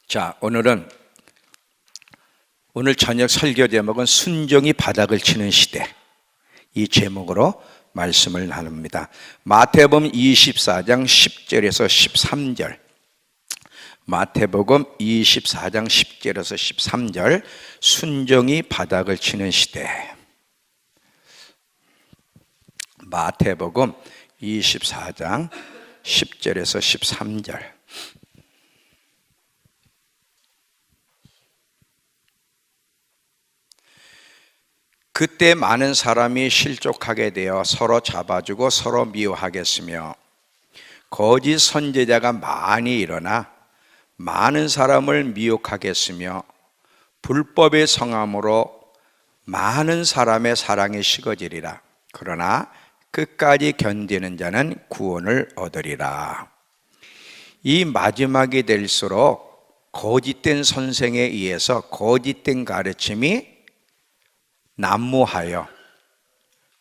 자, 오늘 저녁 설교 제목은 순종이 바닥을 치는 시대, 이 제목으로 말씀을 나눕니다. 마태복음 24장 10절에서 13절, 마태복음 24장 10절에서 13절, 순종이 바닥을 치는 시대. 마태복음 24장 10절에서 13절. 그때 많은 사람이 실족하게 되어 서로 잡아주고 서로 미워하겠으며 거짓 선지자가 많이 일어나 많은 사람을 미혹하겠으며 불법의 성함으로 많은 사람의 사랑이 식어지리라. 그러나 끝까지 견디는 자는 구원을 얻으리라. 이 마지막이 될수록 거짓된 선생에 의해서 거짓된 가르침이 난무하여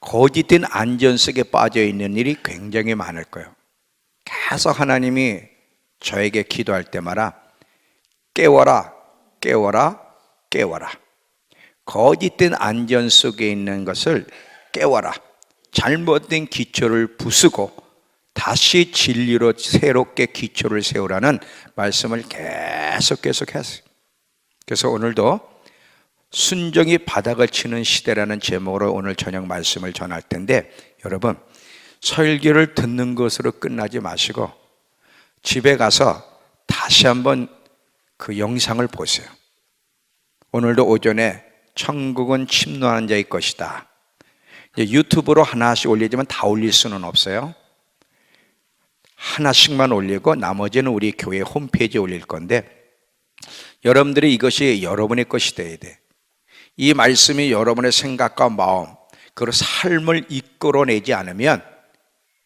거짓된 안전 속에 빠져 있는 일이 굉장히 많을 거예요. 계속 하나님이 저에게 기도할 때마다 깨워라, 깨워라, 깨워라. 거짓된 안전 속에 있는 것을 깨워라. 잘못된 기초를 부수고 다시 진리로 새롭게 기초를 세우라는 말씀을 계속 했어요. 그래서 오늘도 순종이 바닥을 치는 시대라는 제목으로 오늘 저녁 말씀을 전할 텐데, 여러분 설교를 듣는 것으로 끝나지 마시고 집에 가서 다시 한번 그 영상을 보세요. 오늘도 오전에 천국은 침노하는 자의 것이다. 이제 유튜브로 하나씩 올리지만 다 올릴 수는 없어요. 하나씩만 올리고 나머지는 우리 교회 홈페이지에 올릴 건데, 여러분들이 이것이 여러분의 것이 돼야 돼. 이 말씀이 여러분의 생각과 마음, 그리고 삶을 이끌어내지 않으면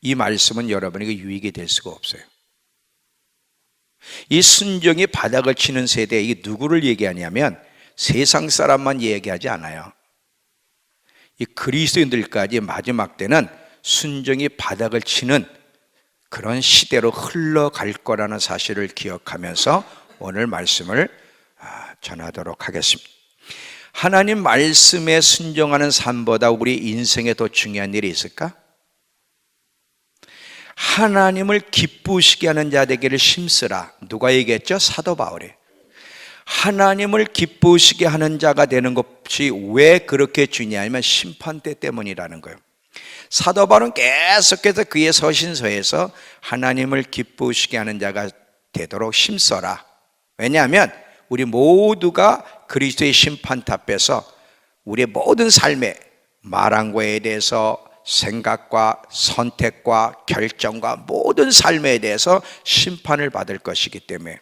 이 말씀은 여러분에게 유익이 될 수가 없어요. 이 순종이 바닥을 치는 세대, 이게 누구를 얘기하냐면 세상 사람만 얘기하지 않아요. 이 그리스도인들까지 마지막 때는 순종이 바닥을 치는 그런 시대로 흘러갈 거라는 사실을 기억하면서 오늘 말씀을 전하도록 하겠습니다. 하나님 말씀에 순종하는 삶보다 우리 인생에 더 중요한 일이 있을까? 하나님을 기쁘시게 하는 자 되기를 힘쓰라. 누가 얘기했죠? 사도 바울이. 하나님을 기쁘시게 하는 자가 되는 것이 왜 그렇게 중요하냐면 심판대 때문이라는 거예요. 사도 바울은 계속해서 그의 서신서에서 하나님을 기쁘시게 하는 자가 되도록 힘써라. 왜냐하면 우리 모두가 그리스도의 심판대 앞에서 우리의 모든 삶의 말한 거에 대해서 생각과 선택과 결정과 모든 삶에 대해서 심판을 받을 것이기 때문에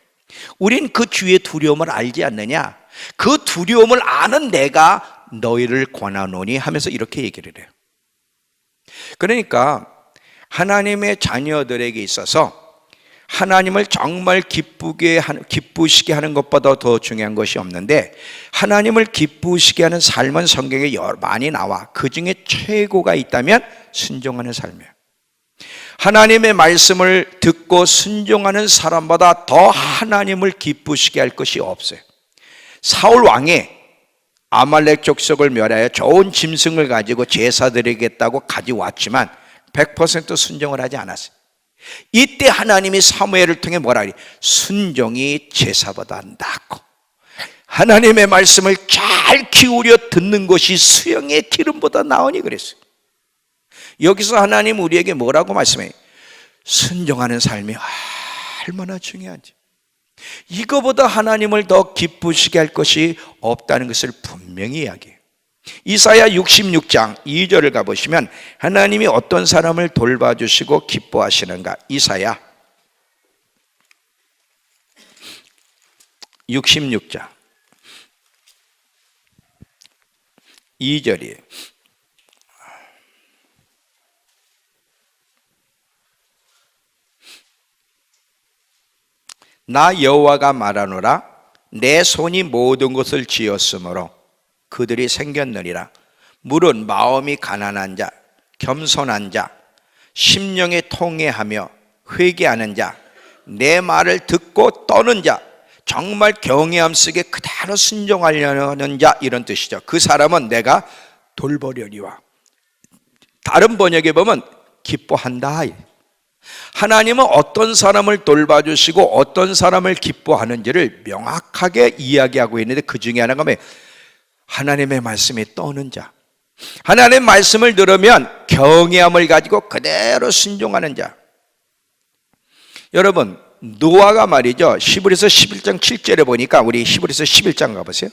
우린 그 주의 두려움을 알지 않느냐? 그 두려움을 아는 내가 너희를 권하노니 하면서 이렇게 얘기를 해요. 그러니까 하나님의 자녀들에게 있어서 하나님을 정말 기쁘시게 하는 것보다 더 중요한 것이 없는데, 하나님을 기쁘시게 하는 삶은 성경에 많이 나와. 그 중에 최고가 있다면 순종하는 삶이에요. 하나님의 말씀을 듣고 순종하는 사람보다 더 하나님을 기쁘시게 할 것이 없어요. 사울 왕이 아말렉 족속을 멸하여 좋은 짐승을 가지고 제사 드리겠다고 가져왔지만 100% 순종을 하지 않았어요. 이때 하나님이 사무엘을 통해 뭐라 그래? 순종이 제사보다 낫고 하나님의 말씀을 잘 기울여 듣는 것이 수영의 기름보다 나으니 그랬어요. 여기서 하나님 우리에게 뭐라고 말씀해요? 순종하는 삶이 얼마나 중요한지, 이거보다 하나님을 더 기쁘시게 할 것이 없다는 것을 분명히 이야기해요. 이사야 66장 2절을 가보시면 하나님이 어떤 사람을 돌봐주시고 기뻐하시는가. 이사야 66장 2절이에요. 나 여호와가 말하노라. 내 손이 모든 것을 지었으므로 그들이 생겼느니라. 물은 마음이 가난한 자, 겸손한 자, 심령에 통회하며 회개하는 자, 내 말을 듣고 떠는 자, 정말 경외함 속에 그대로 순종하려는 자, 이런 뜻이죠. 그 사람은 내가 돌보려니와. 다른 번역에 보면 기뻐한다. 하나님은 어떤 사람을 돌봐주시고 어떤 사람을 기뻐하는지를 명확하게 이야기하고 있는데, 그 중에 하나가 뭐예요? 하나님의 말씀에 떠는 자, 하나님의 말씀을 들으면 경외함을 가지고 그대로 순종하는 자. 여러분, 노아가 말이죠, 히브리서 11장 7절에 보니까, 우리 히브리서 11장 가보세요.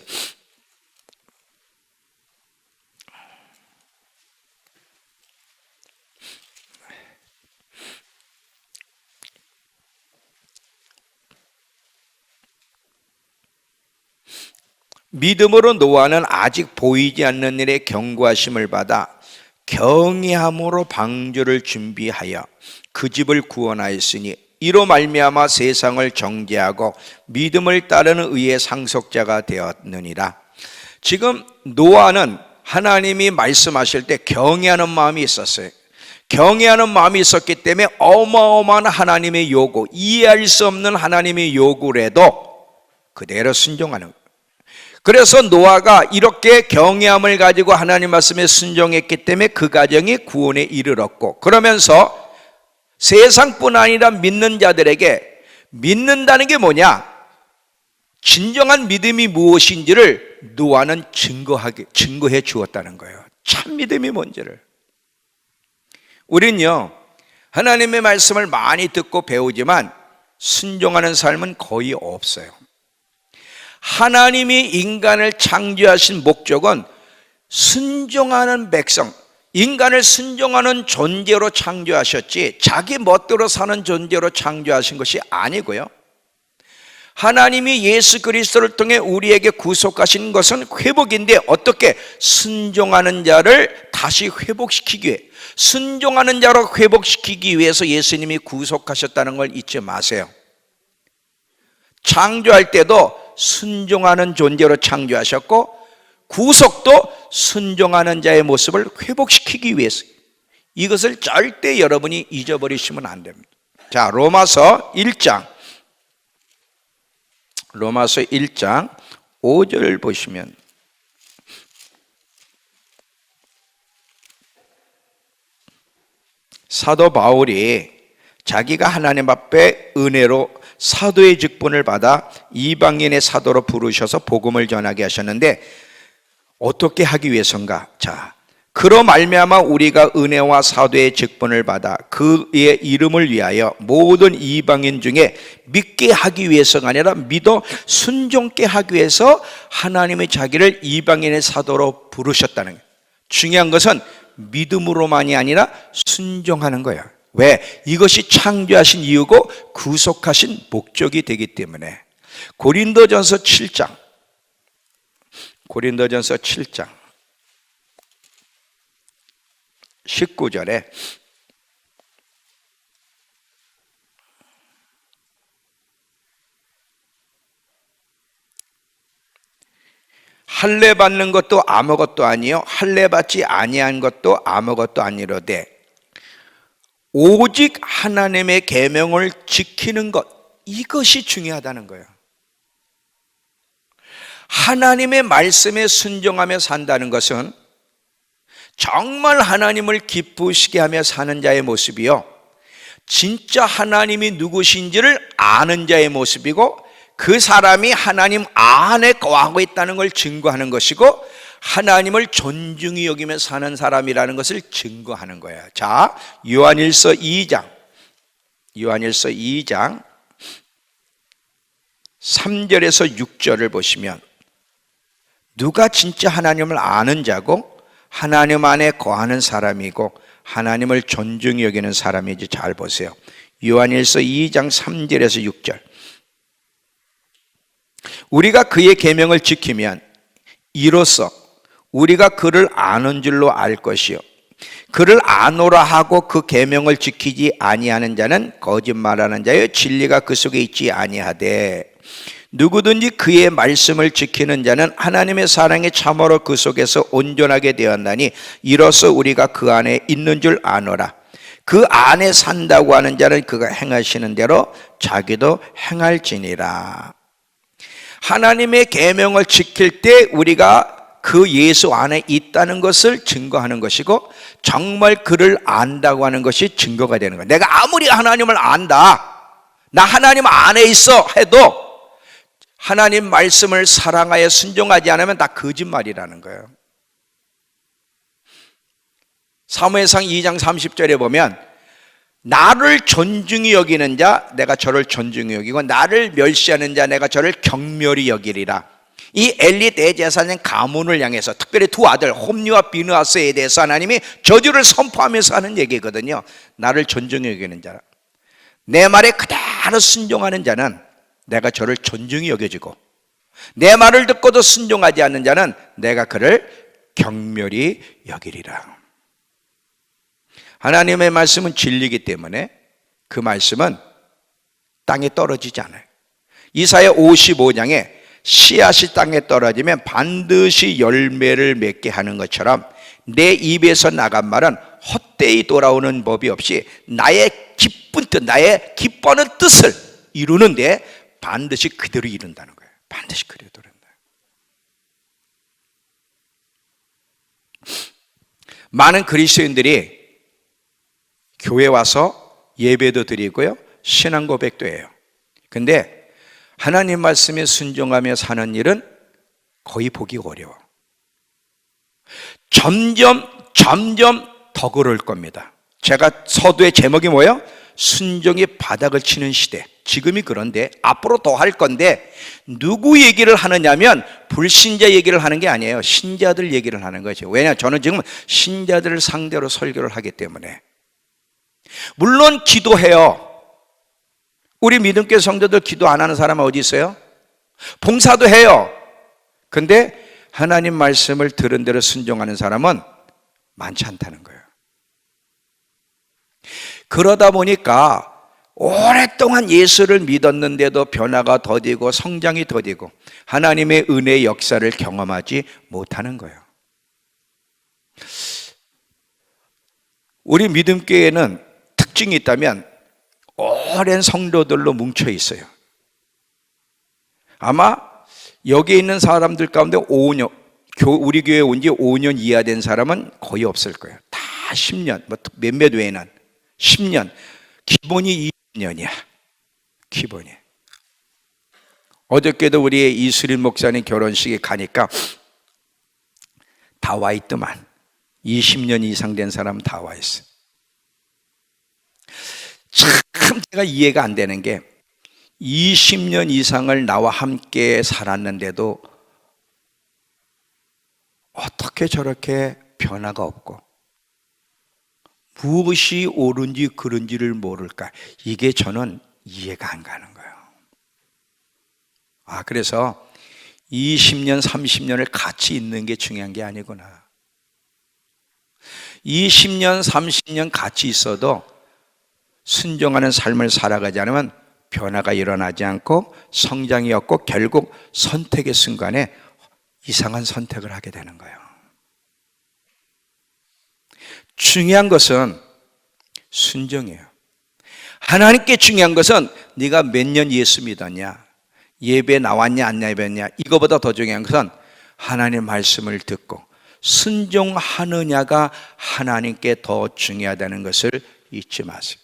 믿음으로 노아는 아직 보이지 않는 일에 경고하심을 받아 경외함으로 방주를 준비하여 그 집을 구원하였으니 이로 말미암아 세상을 정죄하고 믿음을 따르는 의의 상속자가 되었느니라. 지금 노아는 하나님이 말씀하실 때 경외하는 마음이 있었어요. 경외하는 마음이 있었기 때문에 어마어마한 하나님의 요구, 이해할 수 없는 하나님의 요구라도 그대로 순종하는 거예요. 그래서 노아가 이렇게 경외함을 가지고 하나님 말씀에 순종했기 때문에 그 가정이 구원에 이르렀고, 그러면서 세상뿐 아니라 믿는 자들에게 믿는다는 게 뭐냐, 진정한 믿음이 무엇인지를 노아는 증거해 주었다는 거예요. 참 믿음이 뭔지를. 우린요, 하나님의 말씀을 많이 듣고 배우지만 순종하는 삶은 거의 없어요. 하나님이 인간을 창조하신 목적은 순종하는 백성, 인간을 순종하는 존재로 창조하셨지 자기 멋대로 사는 존재로 창조하신 것이 아니고요, 하나님이 예수 그리스도를 통해 우리에게 구속하신 것은 회복인데, 어떻게 순종하는 자를 다시 회복시키기 위해, 순종하는 자로 회복시키기 위해서 예수님이 구속하셨다는 걸 잊지 마세요. 창조할 때도 순종하는 존재로 창조하셨고, 구속도 순종하는 자의 모습을 회복시키기 위해서. 이것을 절대 여러분이 잊어버리시면 안 됩니다. 자, 로마서 1장 5절 보시면, 사도 바울이 자기가 하나님 앞에 은혜로 사도의 직분을 받아 이방인의 사도로 부르셔서 복음을 전하게 하셨는데, 어떻게 하기 위해서인가? 자, 그로 말미암아 우리가 은혜와 사도의 직분을 받아 그의 이름을 위하여 모든 이방인 중에 믿게 하기 위해서가 아니라 믿어 순종케 하기 위해서 하나님의 자기를 이방인의 사도로 부르셨다는 거예요. 중요한 것은 믿음으로만이 아니라 순종하는 거예요. 왜? 이것이 창조하신 이유고 구속하신 목적이 되기 때문에. 고린도전서 7장 19절에 할례 받는 것도 아무것도 아니요 할례 받지 아니한 것도 아무것도 아니로되 오직 하나님의 계명을 지키는 것, 이것이 중요하다는 거예요. 하나님의 말씀에 순종하며 산다는 것은 정말 하나님을 기쁘시게 하며 사는 자의 모습이요, 진짜 하나님이 누구신지를 아는 자의 모습이고, 그 사람이 하나님 안에 거하고 있다는 걸 증거하는 것이고, 하나님을 존중히 여기며 사는 사람이라는 것을 증거하는 거예요. 자, 요한일서 2장 3절에서 6절을 보시면, 누가 진짜 하나님을 아는 자고 하나님 안에 거하는 사람이고 하나님을 존중히 여기는 사람인지 잘 보세요. 요한일서 2장 3절에서 6절. 우리가 그의 계명을 지키면 이로써 우리가 그를 아는 줄로 알 것이요, 그를 아노라 하고 그 계명을 지키지 아니하는 자는 거짓말하는 자요 진리가 그 속에 있지 아니하되, 누구든지 그의 말씀을 지키는 자는 하나님의 사랑이 참으로 그 속에서 온전하게 되었나니 이로써 우리가 그 안에 있는 줄 아노라. 그 안에 산다고 하는 자는 그가 행하시는 대로 자기도 행할지니라. 하나님의 계명을 지킬 때 우리가 그 예수 안에 있다는 것을 증거하는 것이고, 정말 그를 안다고 하는 것이 증거가 되는 거예요. 내가 아무리 하나님을 안다, 나 하나님 안에 있어 해도 하나님 말씀을 사랑하여 순종하지 않으면 다 거짓말이라는 거예요. 사무엘상 2장 30절에 보면 나를 존중히 여기는 자 내가 저를 존중히 여기고 나를 멸시하는 자 내가 저를 경멸히 여기리라. 이 엘리 대제사장 가문을 향해서 특별히 두 아들 홈리와 비느하스에 대해서 하나님이 저주를 선포하면서 하는 얘기거든요. 나를 존중히 여기는 자라, 내 말에 그대로 순종하는 자는 내가 저를 존중히 여겨지고, 내 말을 듣고도 순종하지 않는 자는 내가 그를 경멸히 여기리라. 하나님의 말씀은 진리이기 때문에 그 말씀은 땅에 떨어지지 않아요. 이사야 55장에 씨앗이 땅에 떨어지면 반드시 열매를 맺게 하는 것처럼 내 입에서 나간 말은 헛되이 돌아오는 법이 없이 나의 기쁜 뜻, 나의 기뻐하는 뜻을 이루는데 반드시 그대로 이룬다는 거예요. 반드시 그대로 이룬다. 많은 그리스도인들이 교회 와서 예배도 드리고요, 신앙 고백도 해요. 근데 하나님 말씀에 순종하며 사는 일은 거의 보기 어려워. 점점 더 그럴 겁니다. 제가 서두의 제목이 뭐예요? 순종이 바닥을 치는 시대. 지금이 그런데 앞으로 더 할 건데, 누구 얘기를 하느냐면 불신자 얘기를 하는 게 아니에요. 신자들 얘기를 하는 거죠. 왜냐? 저는 지금 신자들을 상대로 설교를 하기 때문에. 물론 기도해요. 우리 믿음교회 성도들 기도 안 하는 사람은 어디 있어요? 봉사도 해요. 근데 하나님 말씀을 들은 대로 순종하는 사람은 많지 않다는 거예요. 그러다 보니까 오랫동안 예수를 믿었는데도 변화가 더디고 성장이 더디고 하나님의 은혜의 역사를 경험하지 못하는 거예요. 우리 믿음교회는 특징이 있다면 오랜 성도들로 뭉쳐 있어요. 아마 여기 있는 사람들 가운데 5년, 우리 교회에 온 지 5년 이하 된 사람은 거의 없을 거예요. 다 10년, 몇몇 외에는 10년, 기본이 20년이야. 기본이. 어저께도 우리 이수린 목사님 결혼식에 가니까 다 와 있더만. 20년 이상 된 사람 다 와 있어. 참 제가 이해가 안 되는 게 20년 이상을 나와 함께 살았는데도 어떻게 저렇게 변화가 없고 무엇이 옳은지 그른지를 모를까? 이게 저는 이해가 안 가는 거예요. 그래서 20년, 30년을 같이 있는 게 중요한 게 아니구나. 20년, 30년 같이 있어도 순종하는 삶을 살아가지 않으면 변화가 일어나지 않고 성장이 없고 결국 선택의 순간에 이상한 선택을 하게 되는 거예요. 중요한 것은 순종이에요. 하나님께 중요한 것은 네가 몇 년 예수 믿었냐, 예배 나왔냐 안 나왔냐, 이거보다 더 중요한 것은 하나님 말씀을 듣고 순종하느냐가 하나님께 더 중요하다는 것을 잊지 마세요.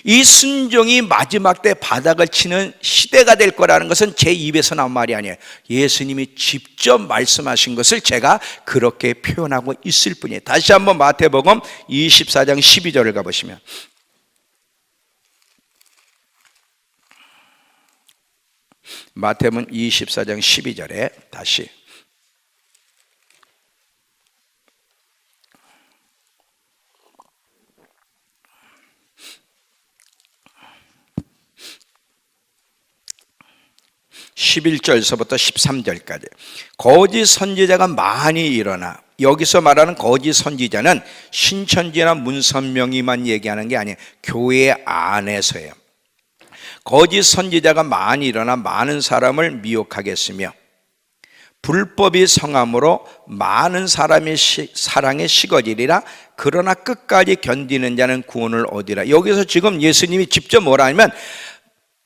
이 순종이 마지막 때 바닥을 치는 시대가 될 거라는 것은 제 입에서 나온 말이 아니에요. 예수님이 직접 말씀하신 것을 제가 그렇게 표현하고 있을 뿐이에요. 다시 한번 마태복음 24장 12절을 가보시면, 마태복음 24장 12절에 다시 11절서부터 13절까지 거짓 선지자가 많이 일어나, 여기서 말하는 거짓 선지자는 신천지나 문선명이만 얘기하는 게 아니에요. 교회 안에서예요. 거짓 선지자가 많이 일어나 많은 사람을 미혹하겠으며 불법이 성함으로 많은 사람의 사랑에 식어지리라. 그러나 끝까지 견디는 자는 구원을 얻으리라. 여기서 지금 예수님이 직접 뭐라 하냐면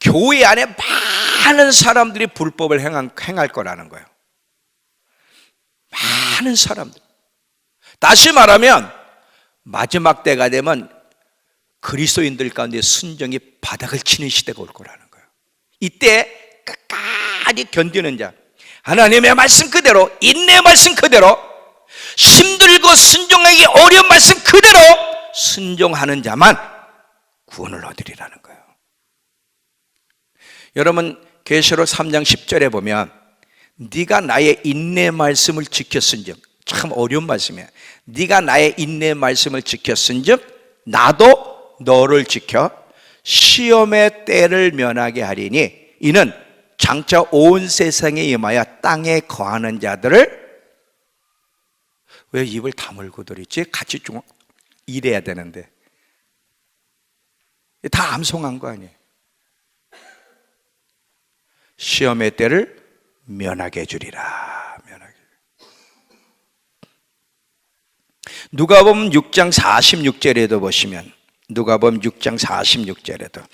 교회 안에 많은 사람들이 불법을 행할 거라는 거예요. 많은 사람들. 다시 말하면 마지막 때가 되면 그리스도인들 가운데 순종이 바닥을 치는 시대가 올 거라는 거예요. 이때 끝까지 견디는 자, 하나님의 말씀 그대로, 인내의 말씀 그대로, 힘들고 순종하기 어려운 말씀 그대로 순종하는 자만 구원을 얻으리라는 거예요. 여러분 계시록 3장 10절에 보면 네가 나의 인내 말씀을 지켰은즉, 참 어려운 말씀이에요. 네가 나의 인내 말씀을 지켰은즉 나도 너를 지켜 시험의 때를 면하게 하리니 이는 장차 온 세상에 임하여 땅에 거하는 자들을, 왜 입을 다물고들 있지? 같이 좀 일해야 되는데 다 암송한 거 아니에요. 시험의 때를 면하게 해주리라. 면하게. 누가복음 6장 46절에도 보시면, 누가복음 6장 46절에도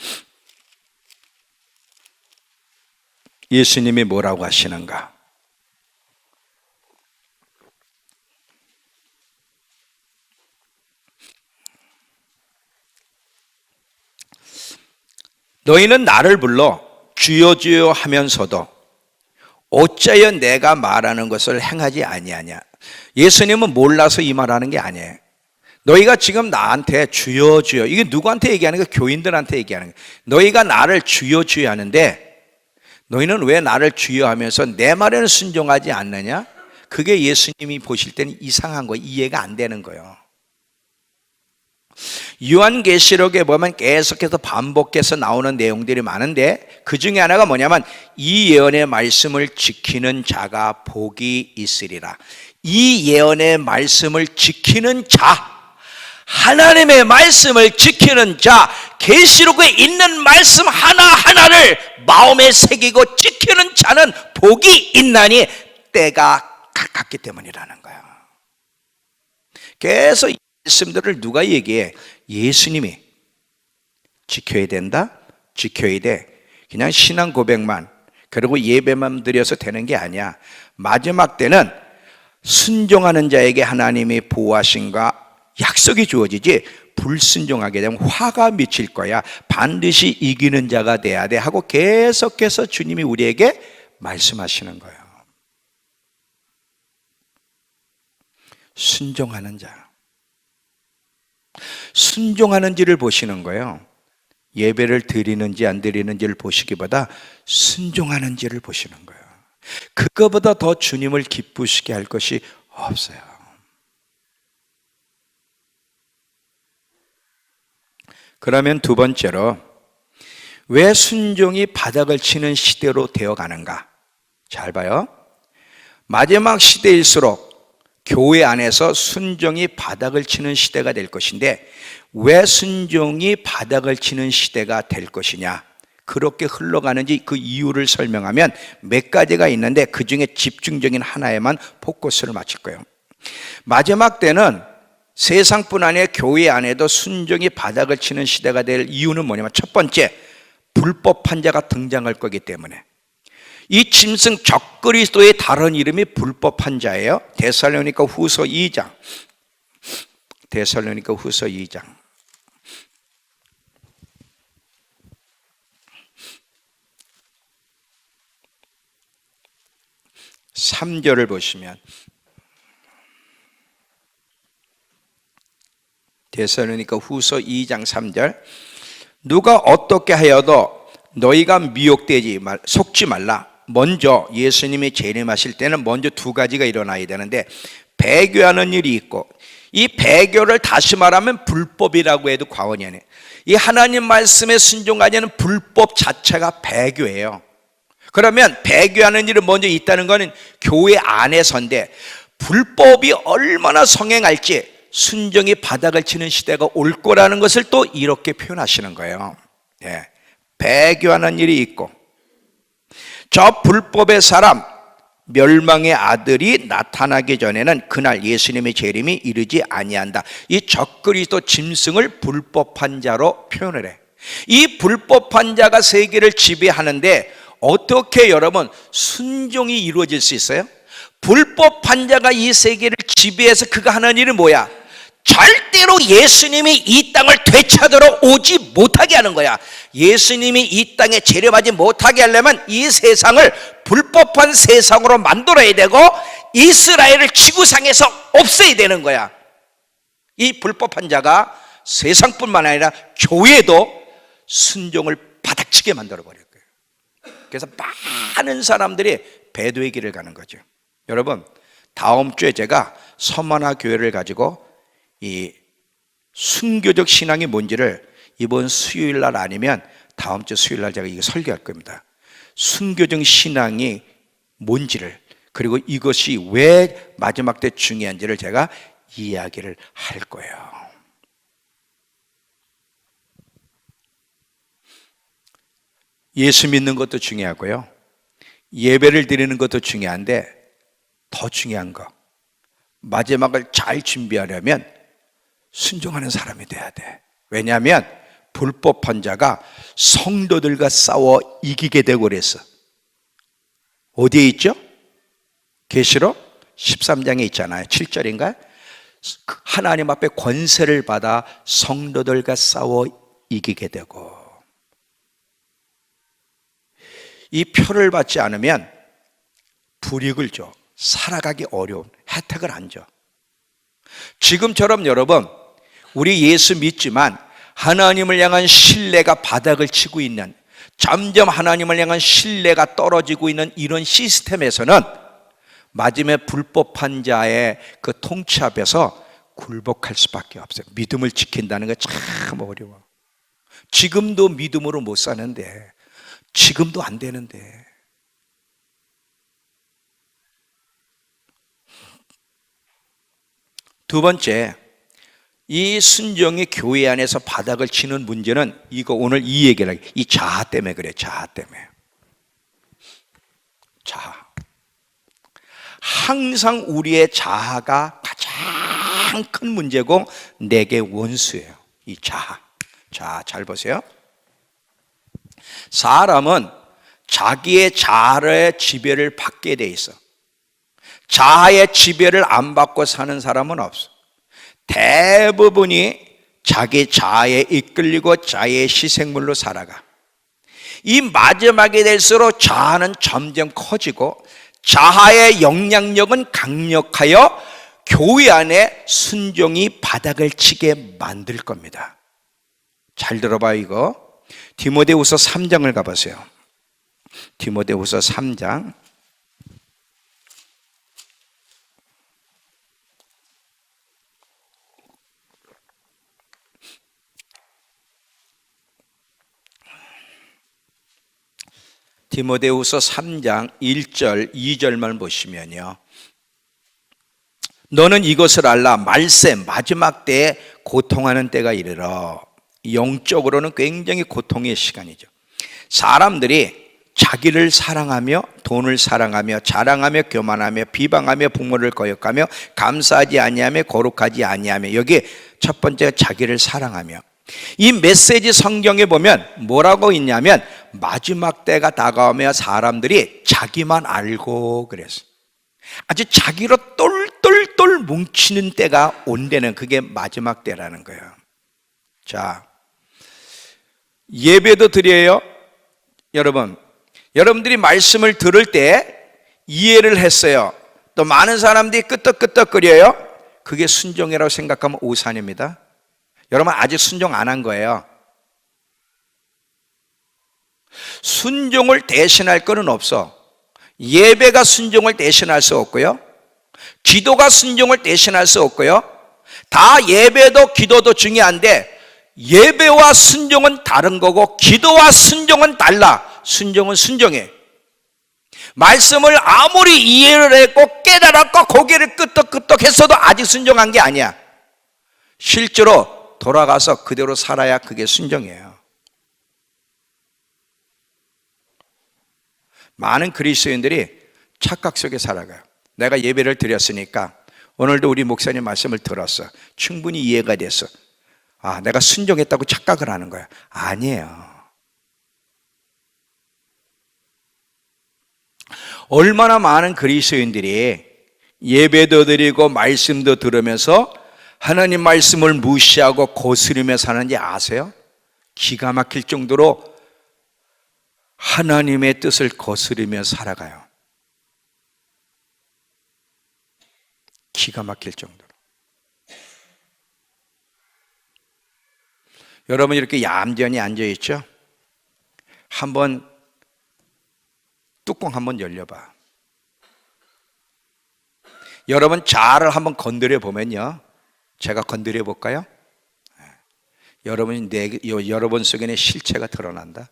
예수님이 뭐라고 하시는가? 너희는 나를 불러 주여 주여 하면서도 어찌하여 내가 말하는 것을 행하지 아니하냐? 예수님은 몰라서 이 말하는 게 아니에요. 너희가 지금 나한테 주여 주여, 이게 누구한테 얘기하는 거야? 교인들한테 얘기하는 거야. 너희가 나를 주여 주여 하는데 너희는 왜 나를 주여 하면서 내 말에는 순종하지 않느냐? 그게 예수님이 보실 때는 이상한 거예요. 이해가 안 되는 거예요. 요한계시록에 보면 계속해서 반복해서 나오는 내용들이 많은데 그 중에 하나가 뭐냐면 이 예언의 말씀을 지키는 자가 복이 있으리라. 이 예언의 말씀을 지키는 자, 하나님의 말씀을 지키는 자, 계시록에 있는 말씀 하나하나를 마음에 새기고 지키는 자는 복이 있나니 때가 가깝기 때문이라는 거야. 계속 이 말씀들을 누가 얘기해? 예수님이 지켜야 된다? 지켜야 돼. 그냥 신앙 고백만 그리고 예배만 드려서 되는 게 아니야. 마지막 때는 순종하는 자에게 하나님이 보호하심과 약속이 주어지지, 불순종하게 되면 화가 미칠 거야. 반드시 이기는 자가 돼야 돼 하고 계속해서 주님이 우리에게 말씀하시는 거예요. 순종하는 자, 순종하는지를 보시는 거예요. 예배를 드리는지 안 드리는지를 보시기보다 순종하는지를 보시는 거예요. 그거보다 더 주님을 기쁘시게 할 것이 없어요. 그러면 두 번째로, 왜 순종이 바닥을 치는 시대로 되어가는가? 잘 봐요. 마지막 시대일수록 교회 안에서 순종이 바닥을 치는 시대가 될 것인데, 왜 순종이 바닥을 치는 시대가 될 것이냐, 그렇게 흘러가는지 그 이유를 설명하면 몇 가지가 있는데 그 중에 집중적인 하나에만 포커스를 맞출 거예요. 마지막 때는 세상뿐 아니라 교회 안에도 순종이 바닥을 치는 시대가 될 이유는 뭐냐면, 첫 번째, 불법한 자가 등장할 거기 때문에. 이 짐승 적그리스도의 다른 이름이 불법한 자예요. 데살로니가 후서 2장, 데살로니가 후서 2장 3절을 보시면, 데살로니가 후서 2장 3절, 누가 어떻게 하여도 너희가 미혹되지 속지 말라. 먼저 예수님이 재림하실 때는 먼저 두 가지가 일어나야 되는데, 배교하는 일이 있고, 이 배교를 다시 말하면 불법이라고 해도 과언이 아니에요. 이 하나님 말씀에 순종하지 않는 불법 자체가 배교예요. 그러면 배교하는 일이 먼저 있다는 것은 교회 안에서인데, 불법이 얼마나 성행할지 순종이 바닥을 치는 시대가 올 거라는 것을 또 이렇게 표현하시는 거예요. 예. 배교하는 일이 있고, 저 불법의 사람 멸망의 아들이 나타나기 전에는 그날 예수님의 재림이 이르지 아니한다. 이 적그리스도 짐승을 불법한 자로 표현을 해. 이 불법한 자가 세계를 지배하는데 어떻게 여러분 순종이 이루어질 수 있어요? 불법한 자가 이 세계를 지배해서 그가 하는 일은 뭐야? 절대로 예수님이 이 땅을 되찾으러 오지 못하게 하는 거야. 예수님이 이 땅에 재림하지 못하게 하려면 이 세상을 불법한 세상으로 만들어야 되고 이스라엘을 지구상에서 없애야 되는 거야. 이 불법한 자가 세상뿐만 아니라 교회도 순종을 바닥치게 만들어버릴 거예요. 그래서 많은 사람들이 배도의 길을 가는 거죠. 여러분, 다음 주에 제가 서머나 교회를 가지고 이 순교적 신앙이 뭔지를 이번 수요일 날 아니면 다음 주 수요일 날 제가 이거 설교할 겁니다. 순교적 신앙이 뭔지를, 그리고 이것이 왜 마지막 때 중요한지를 제가 이야기를 할 거예요. 예수 믿는 것도 중요하고요, 예배를 드리는 것도 중요한데 더 중요한 거, 마지막을 잘 준비하려면 순종하는 사람이 돼야 돼. 왜냐하면 불법한 자가 성도들과 싸워 이기게 되고 그랬어. 어디에 있죠? 계시록 13장에 있잖아요. 7절인가? 하나님 앞에 권세를 받아 성도들과 싸워 이기게 되고, 이 표를 받지 않으면 불이익을 줘. 살아가기 어려운 혜택을 안 줘. 지금처럼 여러분, 우리 예수 믿지만 하나님을 향한 신뢰가 바닥을 치고 있는, 점점 하나님을 향한 신뢰가 떨어지고 있는 이런 시스템에서는 마지막에 불법한 자의 그 통치 앞에서 굴복할 수밖에 없어요. 믿음을 지킨다는 게 참 어려워. 지금도 믿음으로 못 사는데, 지금도 안 되는데. 두 번째, 이 순종이 교회 안에서 바닥을 치는 문제는 이거, 오늘 이 얘기를 하게, 이 자아 때문에 그래. 자아 때문에. 자아. 항상 우리의 자아가 가장 큰 문제고 내게 원수예요. 이 자아. 자, 잘 보세요. 사람은 자기의 자아의 지배를 받게 돼 있어. 자아의 지배를 안 받고 사는 사람은 없어. 대부분이 자기 자아에 이끌리고 자아의 시생물로 살아가. 이 마지막이 될수록 자아는 점점 커지고 자아의 영향력은 강력하여 교회 안에 순종이 바닥을 치게 만들 겁니다. 잘 들어봐요. 이거 디모데후서 3장을 가보세요. 디모데후서 3장. 디모데후서 3장 1절 2절만 보시면요, 너는 이것을 알라. 말세 마지막 때에 고통하는 때가 이르러. 영적으로는 굉장히 고통의 시간이죠. 사람들이 자기를 사랑하며 돈을 사랑하며 자랑하며 교만하며 비방하며 부모를 거역하며 감사하지 아니하며 거룩하지 아니하며, 여기 첫 번째 자기를 사랑하며. 이 메시지 성경에 보면 뭐라고 있냐면 마지막 때가 다가오며 사람들이 자기만 알고 그랬어. 아주 자기로 똘똘똘 뭉치는 때가 온다는, 그게 마지막 때라는 거예요. 자, 예배도 드려요. 여러분들이 말씀을 들을 때 이해를 했어요. 또 많은 사람들이 끄떡끄떡거려요. 그게 순종이라고 생각하면 오산입니다. 여러분 아직 순종 안 한 거예요. 순종을 대신할 거는 없어. 예배가 순종을 대신할 수 없고요, 기도가 순종을 대신할 수 없고요. 다 예배도 기도도 중요한데 예배와 순종은 다른 거고 기도와 순종은 달라. 순종은 순종해. 말씀을 아무리 이해를 했고 깨달았고 고개를 끄덕끄덕 했어도 아직 순종한 게 아니야. 실제로 돌아가서 그대로 살아야 그게 순종이에요. 많은 그리스도인들이 착각 속에 살아가요. 내가 예배를 드렸으니까 오늘도 우리 목사님 말씀을 들었어. 충분히 이해가 됐어. 아, 내가 순종했다고 착각을 하는 거야. 아니에요. 얼마나 많은 그리스도인들이 예배도 드리고 말씀도 들으면서 하나님 말씀을 무시하고 거스르며 사는지 아세요? 기가 막힐 정도로 하나님의 뜻을 거스르며 살아가요. 기가 막힐 정도로. 여러분 이렇게 얌전히 앉아있죠? 한번 뚜껑 한번 열려봐. 여러분 자아를 한번 건드려 보면요, 제가 건드려 볼까요? 여러분 속에는 실체가 드러난다.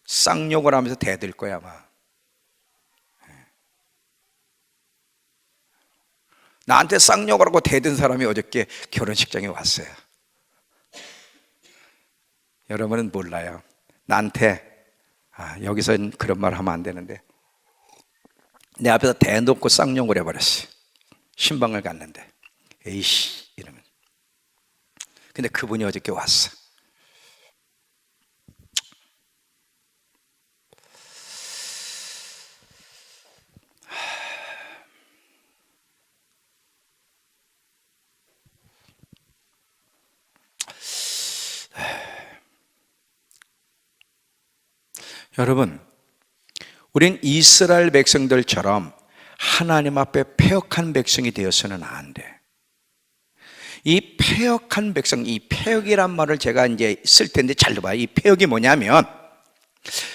쌍욕을 하면서 대들 거야 아마. 나한테 쌍욕을 하고 대든 사람이 어저께 결혼식장에 왔어요. 여러분은 몰라요. 나한테 여기서 그런 말 하면 안 되는데 내 앞에서 대놓고 쌍욕을 해버렸어요. 신방을 갔는데 에이씨 이러면. 근데 그분이 어저께 왔어. 여러분, 우린 이스라엘 백성들처럼 하나님 앞에 패역한 백성이 되어서는 안 돼. 이 패역한 백성, 이 패역이란 말을 제가 이제 쓸 텐데 잘 들어봐요. 이 패역이 뭐냐면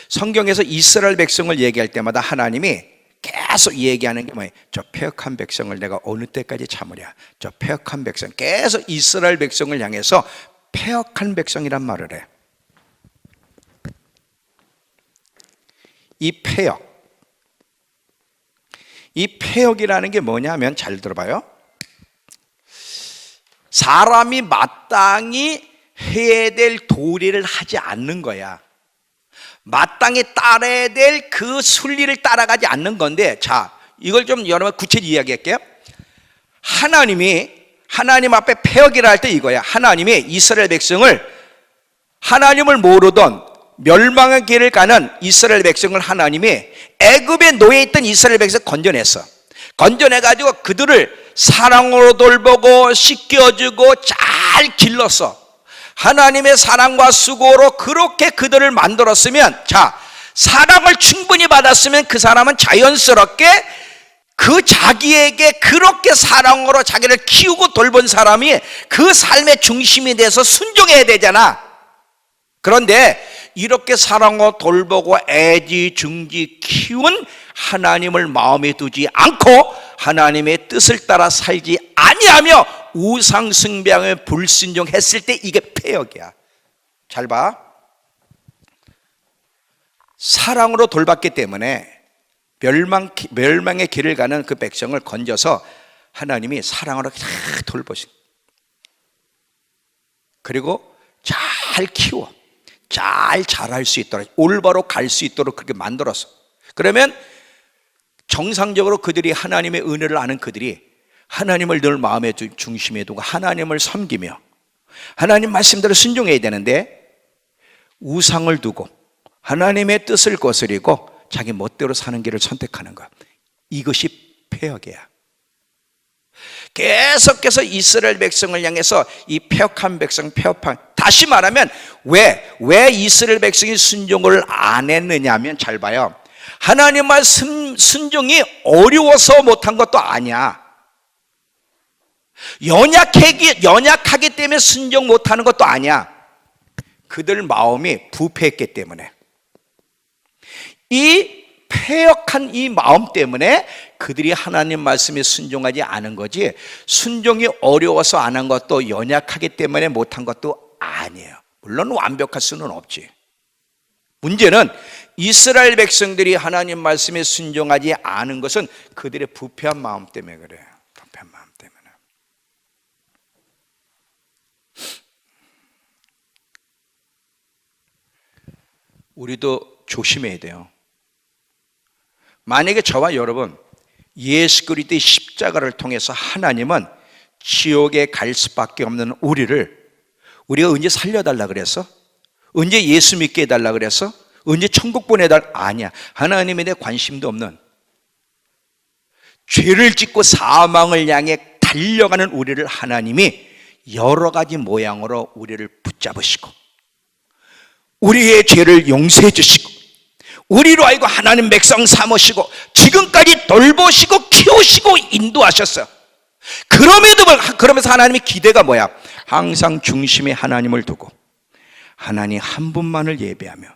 성경에서 이스라엘 백성을 얘기할 때마다 하나님이 계속 얘기하는 게 뭐예요? 저 패역한 백성을 내가 어느 때까지 참으랴. 저 패역한 백성, 계속 이스라엘 백성을 향해서 패역한 백성이란 말을 해. 이 패역이라는 게 뭐냐면 잘 들어봐요. 사람이 마땅히 해야 될 도리를 하지 않는 거야. 마땅히 따라야 될 그 순리를 따라가지 않는 건데, 자, 이걸 좀 여러분 구체적으로 이야기할게요. 하나님 앞에 패역이라 할 때 이거야. 하나님이 이스라엘 백성을, 하나님을 모르던 멸망의 길을 가는 이스라엘 백성을 하나님이 애굽에 놓여 있던 이스라엘 백성을 건져냈어. 건져내가지고 그들을 사랑으로 돌보고 씻겨주고 잘 길렀어. 하나님의 사랑과 수고로 그렇게 그들을 만들었으면, 자, 사랑을 충분히 받았으면 그 사람은 자연스럽게 그 자기에게 그렇게 사랑으로 자기를 키우고 돌본 사람이 그 삶의 중심이 돼서 순종해야 되잖아. 그런데 이렇게 사랑하고 돌보고 애지중지 키운 하나님을 마음에 두지 않고 하나님의 뜻을 따라 살지 아니하며 우상 숭배에 불순종했을 때 이게 패역이야. 잘 봐. 사랑으로 돌봤기 때문에 멸망의 길을 가는 그 백성을 건져서 하나님이 사랑으로 다 돌보신, 그리고 잘 키워 잘 자랄 수 있도록, 올바로 갈 수 있도록 그렇게 만들었어. 그러면 정상적으로 그들이 하나님의 은혜를 아는 그들이 하나님을 늘 마음의 중심에 두고 하나님을 섬기며 하나님 말씀대로 순종해야 되는데, 우상을 두고 하나님의 뜻을 거스리고 자기 멋대로 사는 길을 선택하는 것, 이것이 패역이야. 계속해서 이스라엘 백성을 향해서 이 패역한 백성, 다시 말하면 왜 이스라엘 백성이 순종을 안 했느냐면, 잘 봐요. 하나님 말씀 순종이 어려워서 못한 것도 아니야. 연약하기 때문에 순종 못하는 것도 아니야. 그들 마음이 부패했기 때문에, 이 패역한 이 마음 때문에 그들이 하나님 말씀에 순종하지 않은 거지, 순종이 어려워서 안 한 것도 연약하기 때문에 못한 것도 아니에요. 물론 완벽할 수는 없지. 문제는 이스라엘 백성들이 하나님 말씀에 순종하지 않은 것은 그들의 부패한 마음 때문에 그래요. 부패한 마음 때문에. 우리도 조심해야 돼요. 만약에 저와 여러분 예수 그리스도의 십자가를 통해서 하나님은 지옥에 갈 수밖에 없는 우리가 언제 살려달라 그랬어? 언제 예수 믿게 해달라 그랬어? 언제 천국 보내달? 아니야. 하나님에 대해 관심도 없는, 죄를 짓고 사망을 향해 달려가는 우리를 하나님이 여러 가지 모양으로 우리를 붙잡으시고 우리의 죄를 용서해 주시고 우리로 하여금 하나님 백성 삼으시고 지금까지 돌보시고 키우시고 인도하셨어요. 그러면서 하나님의 기대가 뭐야? 항상 중심에 하나님을 두고 하나님 한 분만을 예배하며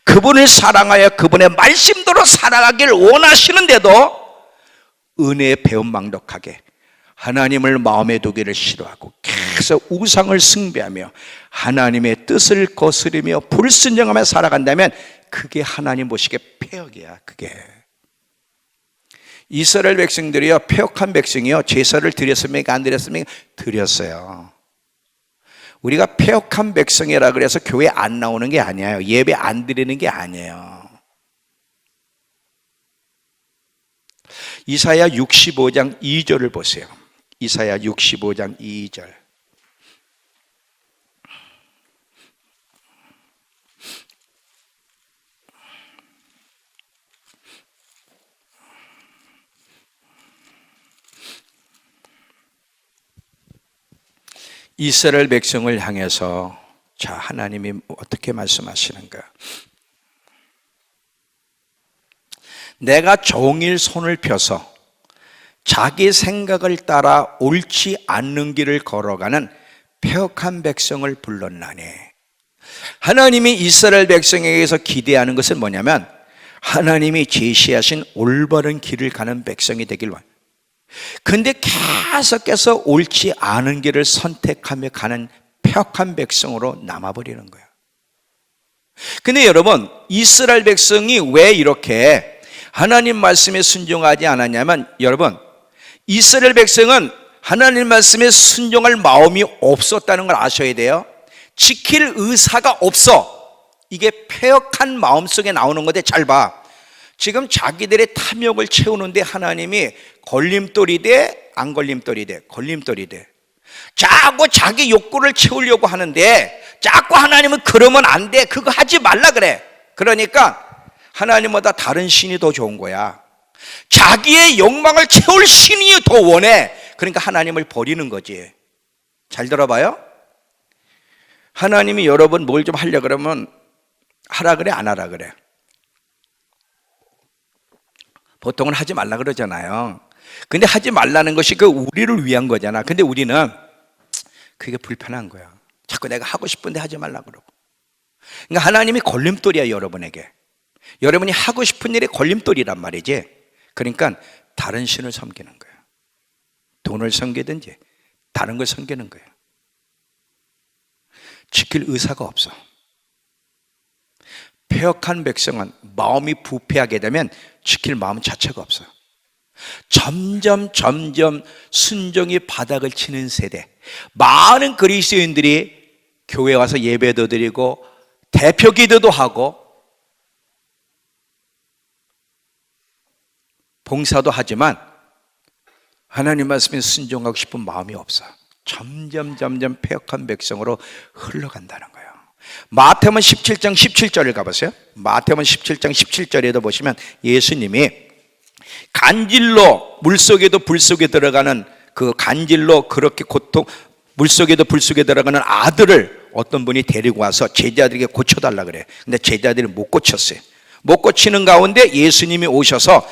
그분을 사랑하여 그분의 말씀대로 살아가길 원하시는데도 은혜에 배은망덕하게 하나님을 마음에 두기를 싫어하고 계속 우상을 숭배하며 하나님의 뜻을 거스르며 불순종하며 살아간다면 그게 하나님 보시기에 폐역이야. 그게 이스라엘 백성들이요, 폐역한 백성이요, 제사를 드렸습니까? 안 드렸습니까? 드렸어요. 우리가 폐역한 백성이라 그래서 교회 안 나오는 게 아니에요. 예배 안 드리는 게 아니에요. 이사야 65장 2절을 보세요. 이사야 65장 2절. 이스라엘 백성을 향해서 자, 하나님이 어떻게 말씀하시는가? 내가 종일 손을 펴서 자기 생각을 따라 옳지 않는 길을 걸어가는 폐역한 백성을 불렀나니. 하나님이 이스라엘 백성에게서 기대하는 것은 뭐냐면 하나님이 제시하신 올바른 길을 가는 백성이 되길 원해요. 근데 계속해서 옳지 않은 길을 선택하며 가는 폐역한 백성으로 남아버리는 거예요. 근데 여러분, 이스라엘 백성이 왜 이렇게 하나님 말씀에 순종하지 않았냐면, 여러분, 이스라엘 백성은 하나님 말씀에 순종할 마음이 없었다는 걸 아셔야 돼요. 지킬 의사가 없어. 이게 폐역한 마음속에 나오는 건데, 잘 봐. 지금 자기들의 탐욕을 채우는데 하나님이 걸림돌이 돼? 안 걸림돌이 돼? 걸림돌이 돼. 자꾸 자기 욕구를 채우려고 하는데 자꾸 하나님은 그러면 안 돼. 그거 하지 말라 그래. 그러니까 하나님보다 다른 신이 더 좋은 거야. 자기의 욕망을 채울 신이 더 원해. 그러니까 하나님을 버리는 거지. 잘 들어봐요. 하나님이 여러분 뭘 좀 하려고 그러면 하라 그래, 안 하라 그래? 보통은 하지 말라 그러잖아요. 근데 하지 말라는 것이 그 우리를 위한 거잖아. 근데 우리는 그게 불편한 거야. 자꾸 내가 하고 싶은데 하지 말라 그러고. 그러니까 하나님이 걸림돌이야, 여러분에게. 여러분이 하고 싶은 일이 걸림돌이란 말이지. 그러니까 다른 신을 섬기는 거야. 돈을 섬기든지 다른 걸 섬기는 거야. 지킬 의사가 없어. 폐역한 백성은 마음이 부패하게 되면 지킬 마음 자체가 없어요. 점점 순종이 바닥을 치는 세대. 많은 그리스도인들이 교회 와서 예배도 드리고 대표 기도도 하고 봉사도 하지만 하나님 말씀에 순종하고 싶은 마음이 없어. 점점 폐역한 백성으로 흘러간다는 거예요. 마태복음 17장 17절을 가보세요. 마태복음 17장 17절에도 보시면 예수님이 간질로 물속에도 불속에 들어가는 그 간질로 그렇게 물속에도 불속에 들어가는 아들을 어떤 분이 데리고 와서 제자들에게 고쳐달라 그래. 근데 제자들이 못 고쳤어요. 못 고치는 가운데 예수님이 오셔서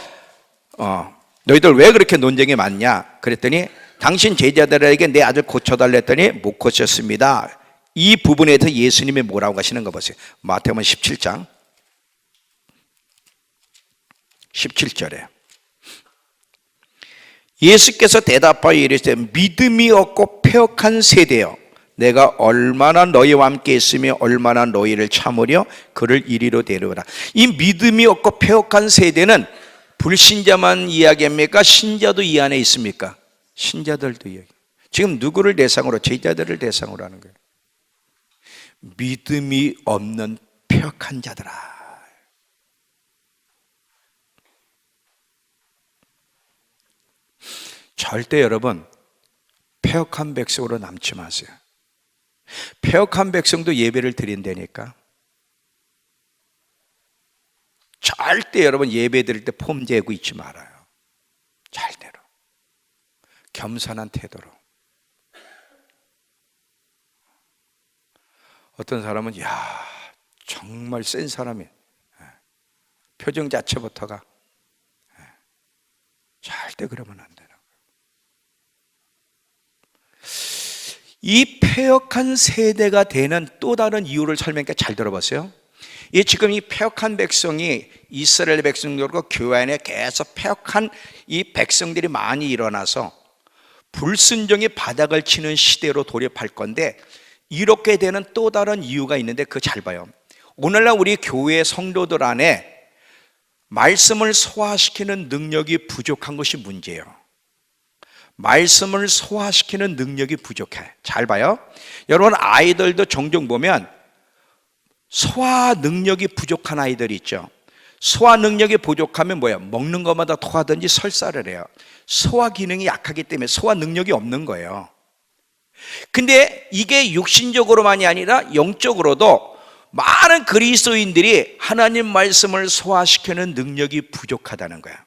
너희들 왜 그렇게 논쟁이 많냐? 그랬더니 당신 제자들에게 내 아들 고쳐달라 했더니 못 고쳤습니다. 이 부분에 대해서 예수님이 뭐라고 하시는 거 보세요. 마태복음 17장 17절에 예수께서 대답하여 이르시되 믿음이 없고 폐역한 세대여 내가 얼마나 너희와 함께 있으며 얼마나 너희를 참으려 그를 이리로 데려오라. 이 믿음이 없고 폐역한 세대는 불신자만 이야기합니까? 신자도 이 안에 있습니까? 신자들도 이야기. 지금 누구를 대상으로? 제자들을 대상으로 하는 거예요. 믿음이 없는 폐역한 자들아. 절대 여러분 폐역한 백성으로 남지 마세요. 폐역한 백성도 예배를 드린다니까. 절대 여러분 예배 드릴 때 폼 재고 있지 말아요. 잘대로 겸손한 태도로. 어떤 사람은 야 정말 센 사람이 표정 자체부터가 절대 그러면 안 되는 거예요. 이 패역한 세대가 되는 또 다른 이유를 설명할게. 잘 들어보세요. 이 지금 이 패역한 백성이 이스라엘 백성들과 교회 안에 계속 패역한 이 백성들이 많이 일어나서 불순종의 바닥을 치는 시대로 돌입할 건데, 이렇게 되는 또 다른 이유가 있는데 그거 잘 봐요. 오늘날 우리 교회 성도들 안에 말씀을 소화시키는 능력이 부족한 것이 문제예요. 말씀을 소화시키는 능력이 부족해. 잘 봐요. 여러분 아이들도 종종 보면 소화 능력이 부족한 아이들이 있죠. 소화 능력이 부족하면 뭐예요? 먹는 것마다 토하든지 설사를 해요. 소화 기능이 약하기 때문에 소화 능력이 없는 거예요. 근데 이게 육신적으로만이 아니라 영적으로도 많은 그리스도인들이 하나님 말씀을 소화시키는 능력이 부족하다는 거야.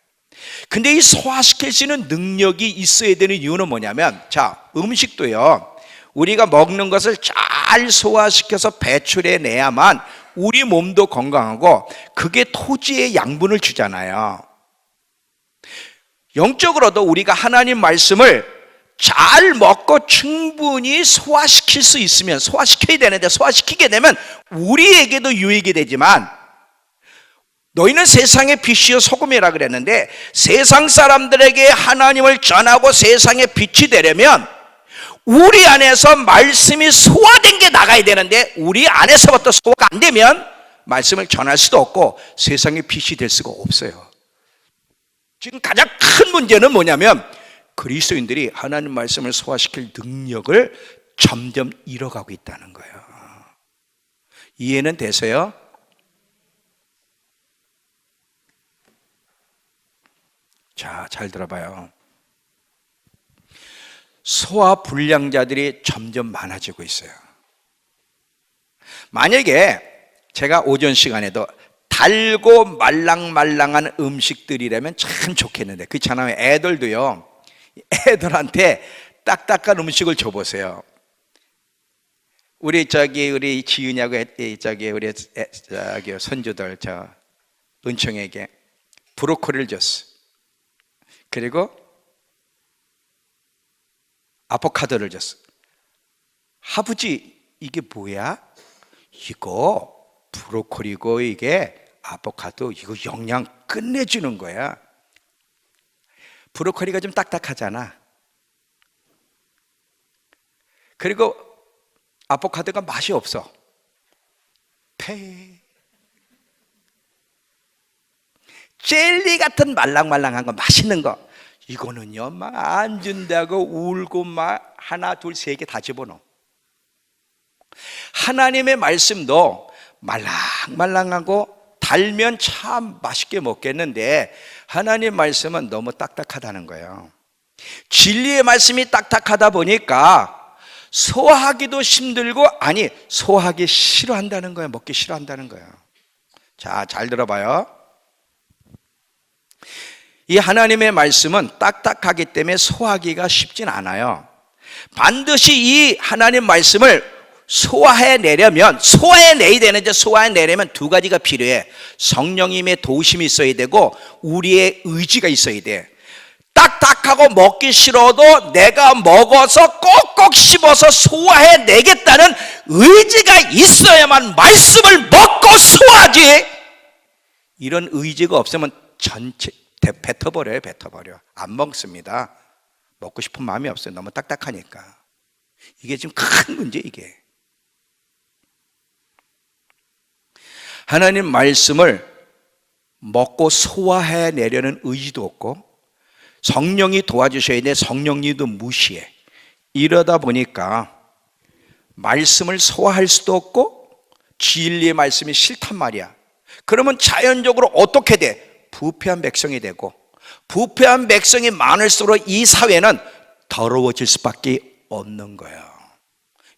근데 이 소화시킬 수 있는 능력이 있어야 되는 이유는 뭐냐면, 자, 음식도요, 우리가 먹는 것을 잘 소화시켜서 배출해 내야만 우리 몸도 건강하고 그게 토지의 양분을 주잖아요. 영적으로도 우리가 하나님 말씀을 잘 먹고 충분히 소화시킬 수 있으면, 소화시켜야 되는데 소화시키게 되면 우리에게도 유익이 되지만, 너희는 세상의 빛이요 소금이라 그랬는데 세상 사람들에게 하나님을 전하고 세상의 빛이 되려면 우리 안에서 말씀이 소화된 게 나가야 되는데, 우리 안에서부터 소화가 안 되면 말씀을 전할 수도 없고 세상의 빛이 될 수가 없어요. 지금 가장 큰 문제는 뭐냐면 그리스도인들이 하나님 말씀을 소화시킬 능력을 점점 잃어가고 있다는 거예요. 이해는 되세요? 자, 잘 들어봐요. 소화 불량자들이 점점 많아지고 있어요. 만약에 제가 오전 시간에도 달고 말랑말랑한 음식들이라면 참 좋겠는데, 그렇잖아요. 애들도요, 애들한테 딱딱한 음식을 줘보세요. 우리 지은이하고 우리 손주들 은총에게 브로콜리를 줬어. 그리고 아보카도를 줬어. 아버지, 이게 뭐야? 이거 브로콜리고 이게 아보카도, 이거 영양 끝내주는 거야. 브로콜리가 좀 딱딱하잖아. 그리고 아보카도가 맛이 없어. 젤리 같은 말랑말랑한 거, 맛있는 거, 이거는요 막 안 준다고 울고 막 하나 둘 세 개 다 집어넣어. 하나님의 말씀도 말랑말랑하고 달면 참 맛있게 먹겠는데 하나님 말씀은 너무 딱딱하다는 거예요. 진리의 말씀이 딱딱하다 보니까 소화하기도 힘들고, 아니 소화하기 싫어한다는 거예요. 먹기 싫어한다는 거예요. 자, 잘 들어봐요. 이 하나님의 말씀은 딱딱하기 때문에 소화하기가 쉽진 않아요. 반드시 이 하나님 말씀을 소화해내려면, 소화해내야 되는데 소화해내려면 두 가지가 필요해. 성령님의 도우심이 있어야 되고 우리의 의지가 있어야 돼. 딱딱하고 먹기 싫어도 내가 먹어서 꼭꼭 씹어서 소화해내겠다는 의지가 있어야만 말씀을 먹고 소화하지. 이런 의지가 없으면 전체 뱉어버려요. 뱉어버려. 안 먹습니다. 먹고 싶은 마음이 없어요. 너무 딱딱하니까. 이게 지금 큰 문제. 이게 하나님 말씀을 먹고 소화해내려는 의지도 없고, 성령이 도와주셔야 돼. 성령님도 무시해. 이러다 보니까 말씀을 소화할 수도 없고 진리의 말씀이 싫단 말이야. 그러면 자연적으로 어떻게 돼? 부패한 백성이 되고, 부패한 백성이 많을수록 이 사회는 더러워질 수밖에 없는 거예요.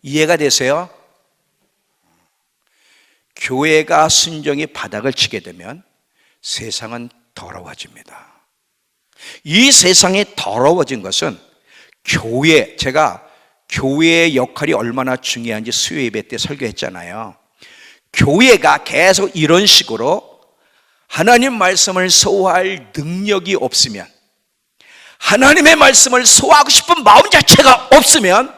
이해가 되세요? 교회가 순종이 바닥을 치게 되면 세상은 더러워집니다. 이 세상이 더러워진 것은 제가 교회의 역할이 얼마나 중요한지 수요 예배 때 설교했잖아요. 교회가 계속 이런 식으로 하나님 말씀을 소화할 능력이 없으면, 하나님의 말씀을 소화하고 싶은 마음 자체가 없으면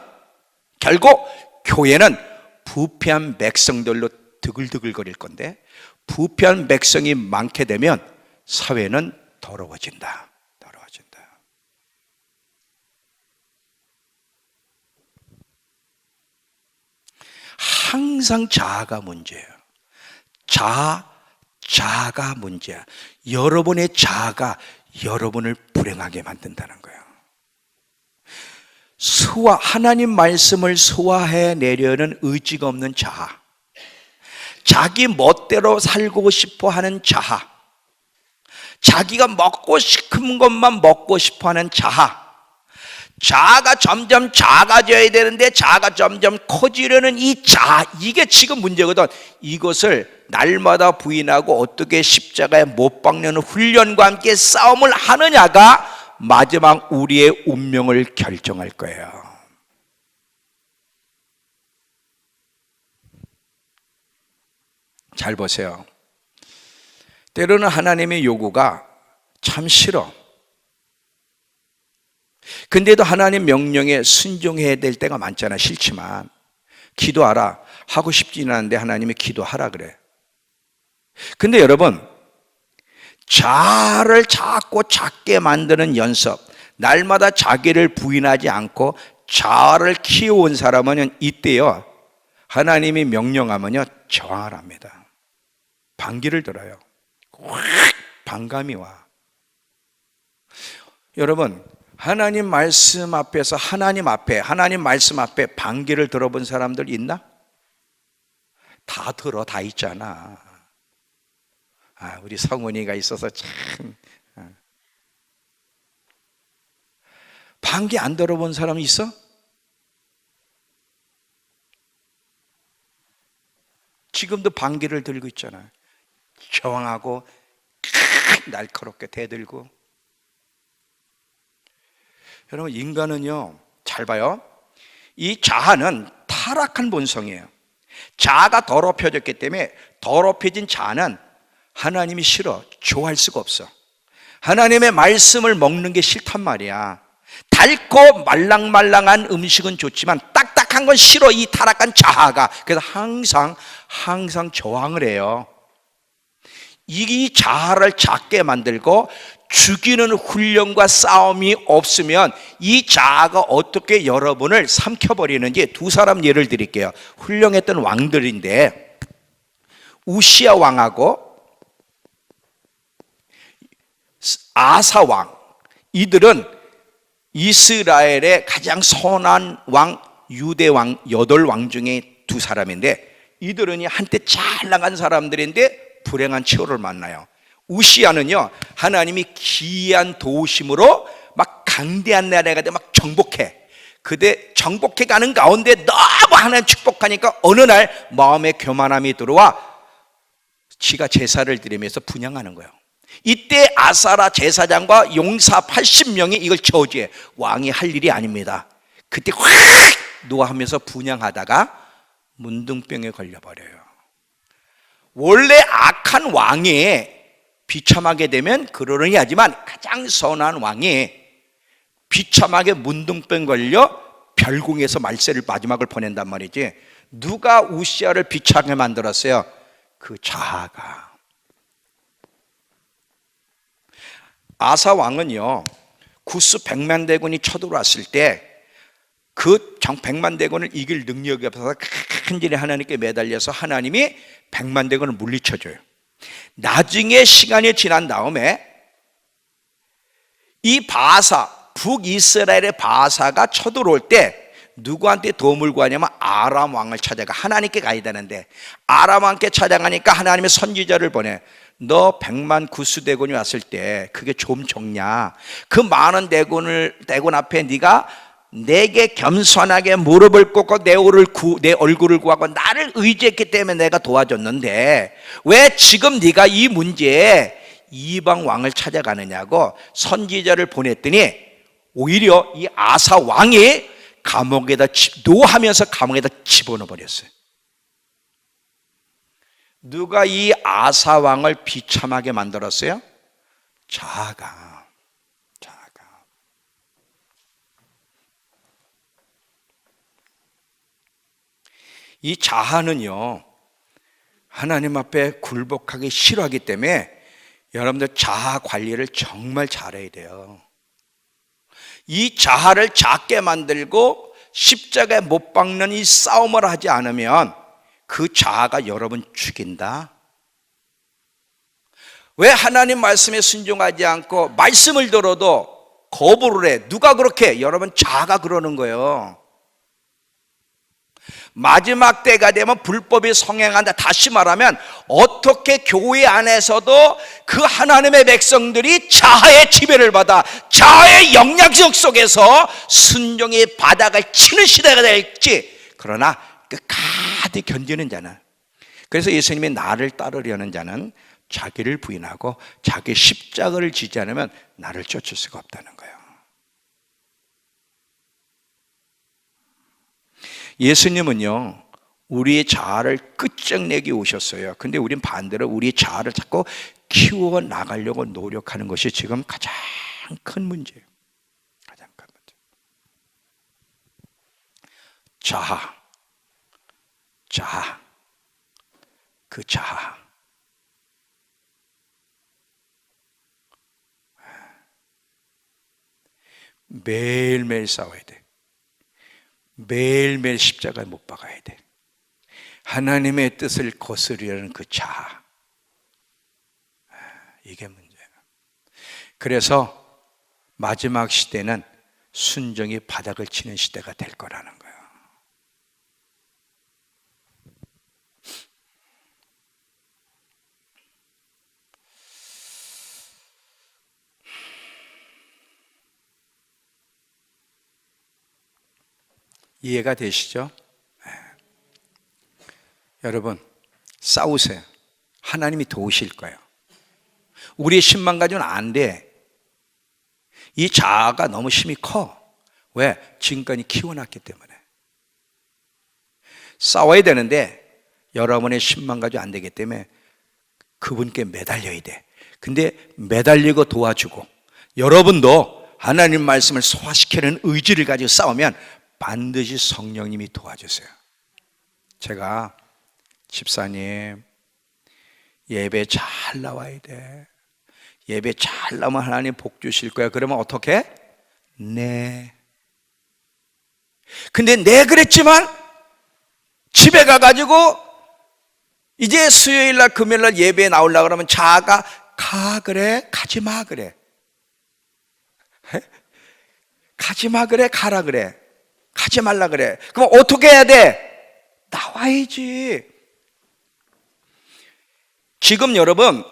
결국 교회는 부패한 백성들로 드글드글거릴 건데, 부패한 백성이 많게 되면 사회는 더러워진다. 항상 자아가 문제예요. 자아가 문제야. 여러분의 자아가 여러분을 불행하게 만든다는 거예요. 하나님 말씀을 소화해내려는 의지가 없는 자아, 자기 멋대로 살고 싶어 하는 자아, 자기가 먹고 싶은 것만 먹고 싶어 하는 자아, 자아가 점점 작아져야 되는데 자아가 점점 커지려는 이 자아, 이게 지금 문제거든. 이것을 날마다 부인하고 어떻게 십자가에 못 박는 훈련과 함께 싸움을 하느냐가 마지막 우리의 운명을 결정할 거예요. 잘 보세요. 때로는 하나님의 요구가 참 싫어. 근데도 하나님 명령에 순종해야 될 때가 많잖아. 싫지만 기도하라. 하고 싶지는 않은데 하나님이 기도하라 그래. 근데 여러분, 자아를 자꾸 작게 만드는 연습, 날마다 자기를 부인하지 않고 자아를 키워온 사람은 이때요, 하나님이 명령하면요 저항합니다. 반기를 들어요. 확 반감이 와. 여러분, 하나님 말씀 앞에서 하나님 말씀 앞에 반기를 들어본 사람들 있나? 다 들어, 다 있잖아. 우리 성훈이가 있어서 참. 반기 안 들어본 사람 있어? 지금도 반기를 들고 있잖아. 저항하고 날카롭게 대들고. 여러분, 인간은요, 잘 봐요. 이 자아는 타락한 본성이에요. 자아가 더럽혀졌기 때문에 더럽혀진 자아는 하나님이 싫어, 좋아할 수가 없어. 하나님의 말씀을 먹는 게 싫단 말이야. 달고 말랑말랑한 음식은 좋지만 딱딱한 건 싫어, 이 타락한 자아가. 그래서 항상 저항을 해요. 이 자아를 작게 만들고 죽이는 훈련과 싸움이 없으면 이 자아가 어떻게 여러분을 삼켜버리는지 두 사람 예를 드릴게요. 훌륭했던 왕들인데 우시야 왕하고 아사 왕, 이들은 이스라엘의 가장 선한 왕, 유대 왕 8왕 중에 두 사람인데, 이들은 한때 잘 나간 사람들인데 불행한 최후를 만나요. 우시야는요, 하나님이 기이한 도우심으로 막 강대한 나라가 돼 막 정복해. 그때 정복해 가는 가운데 너무 하나님 축복하니까 어느 날 마음에 교만함이 들어와 지가 제사를 드리면서 분향하는 거예요. 이때 아사라 제사장과 용사 80명이 이걸 저지해. 왕이 할 일이 아닙니다. 그때 확 노하면서 분향하다가 문둥병에 걸려버려요. 원래 악한 왕이 비참하게 되면 그러려니 하지만 가장 선한 왕이 비참하게 문둥병 걸려 별궁에서 말세를 마지막을 보낸단 말이지. 누가 우시야를 비참하게 만들었어요? 그 자아가. 아사 왕은요, 구스 100만 대군이 쳐들어왔을 때 그 100만 대군을 이길 능력이 없어서 큰절히 하나님께 매달려서 하나님이 100만 대군을 물리쳐줘요. 나중에 시간이 지난 다음에 이 바사, 북이스라엘의 바사가 쳐들어올 때 누구한테 도움을 구하냐면 아람 왕을 찾아가. 하나님께 가야 되는데 아람 왕께 찾아가니까 하나님의 선지자를 보내. 너 100만 구스 대군이 왔을 때 그게 좀 적냐? 그 많은 대군 앞에 네가 내게 겸손하게 무릎을 꿇고 내 얼굴을 구하고 나를 의지했기 때문에 내가 도와줬는데 왜 지금 네가 이 문제에 이방 왕을 찾아가느냐고 선지자를 보냈더니 오히려 이 아사 왕이 감옥에다 노하면서 감옥에다 집어넣어 버렸어요. 누가 이 아사 왕을 비참하게 만들었어요? 자아가. 이 자아는요, 하나님 앞에 굴복하기 싫어하기 때문에 여러분들 자아 관리를 정말 잘해야 돼요. 이 자아를 작게 만들고 십자가에 못 박는 이 싸움을 하지 않으면 그 자아가 여러분 죽인다. 왜 하나님 말씀에 순종하지 않고 말씀을 들어도 거부를 해? 누가 그렇게? 여러분 자아가 그러는 거예요. 마지막 때가 되면 불법이 성행한다. 다시 말하면 어떻게 교회 안에서도 그 하나님의 백성들이 자아의 지배를 받아 자아의 영향력 속에서 순종의 바닥을 치는 시대가 될지, 그러나 끝까지 견디는 자는, 그래서 예수님이 나를 따르려는 자는 자기를 부인하고 자기 십자가를 지지 않으면 나를 쫓을 수가 없다는 거예요. 예수님은요, 우리의 자아를 끝장내기 오셨어요. 근데 우린 반대로 우리의 자아를 자꾸 키워 나가려고 노력하는 것이 지금 가장 큰 문제예요. 가장 큰 문제. 자아, 그 자아. 매일매일 싸워야 돼. 매일매일 십자가에 못 박아야 돼. 하나님의 뜻을 거스르려는 그 자아, 이게 문제예요. 그래서 마지막 시대는 순종이 바닥을 치는 시대가 될 거라는 거예요. 이해가 되시죠? 네. 여러분, 싸우세요. 하나님이 도우실 거예요. 우리의 힘만 가지고는 안 돼. 이 자아가 너무 힘이 커. 왜? 지금까지 키워놨기 때문에. 싸워야 되는데 여러분의 힘만 가지고 안 되기 때문에 그분께 매달려야 돼. 근데 매달리고 도와주고 여러분도 하나님 말씀을 소화시키는 의지를 가지고 싸우면 반드시 성령님이 도와주세요. 제가 집사님 예배 잘 나와야 돼. 예배 잘 나오면 하나님 복 주실 거야. 그러면 어떻게? 네. 근데 네 그랬지만 집에 가가지고 이제 수요일날 금요일날 예배에 나오려고 그러면 자아가 가 그래? 가지 마 그래? 가지 마 그래? 가라 그래? 가지 말라 그래? 그럼 어떻게 해야 돼? 나와야지. 지금 여러분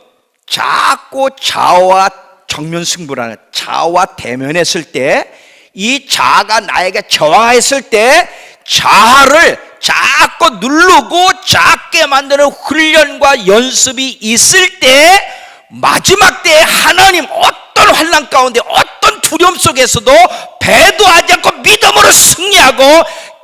자꾸 자아와 정면 승부라는, 자아와 대면했을 때, 이 자아가 나에게 저항했을 때 자아를 자꾸 누르고 작게 만드는 훈련과 연습이 있을 때 마지막 때에 하나님 어떤 환난 가운데 어떤 두려움 속에서도 배도하지 않고 믿음으로 승리하고,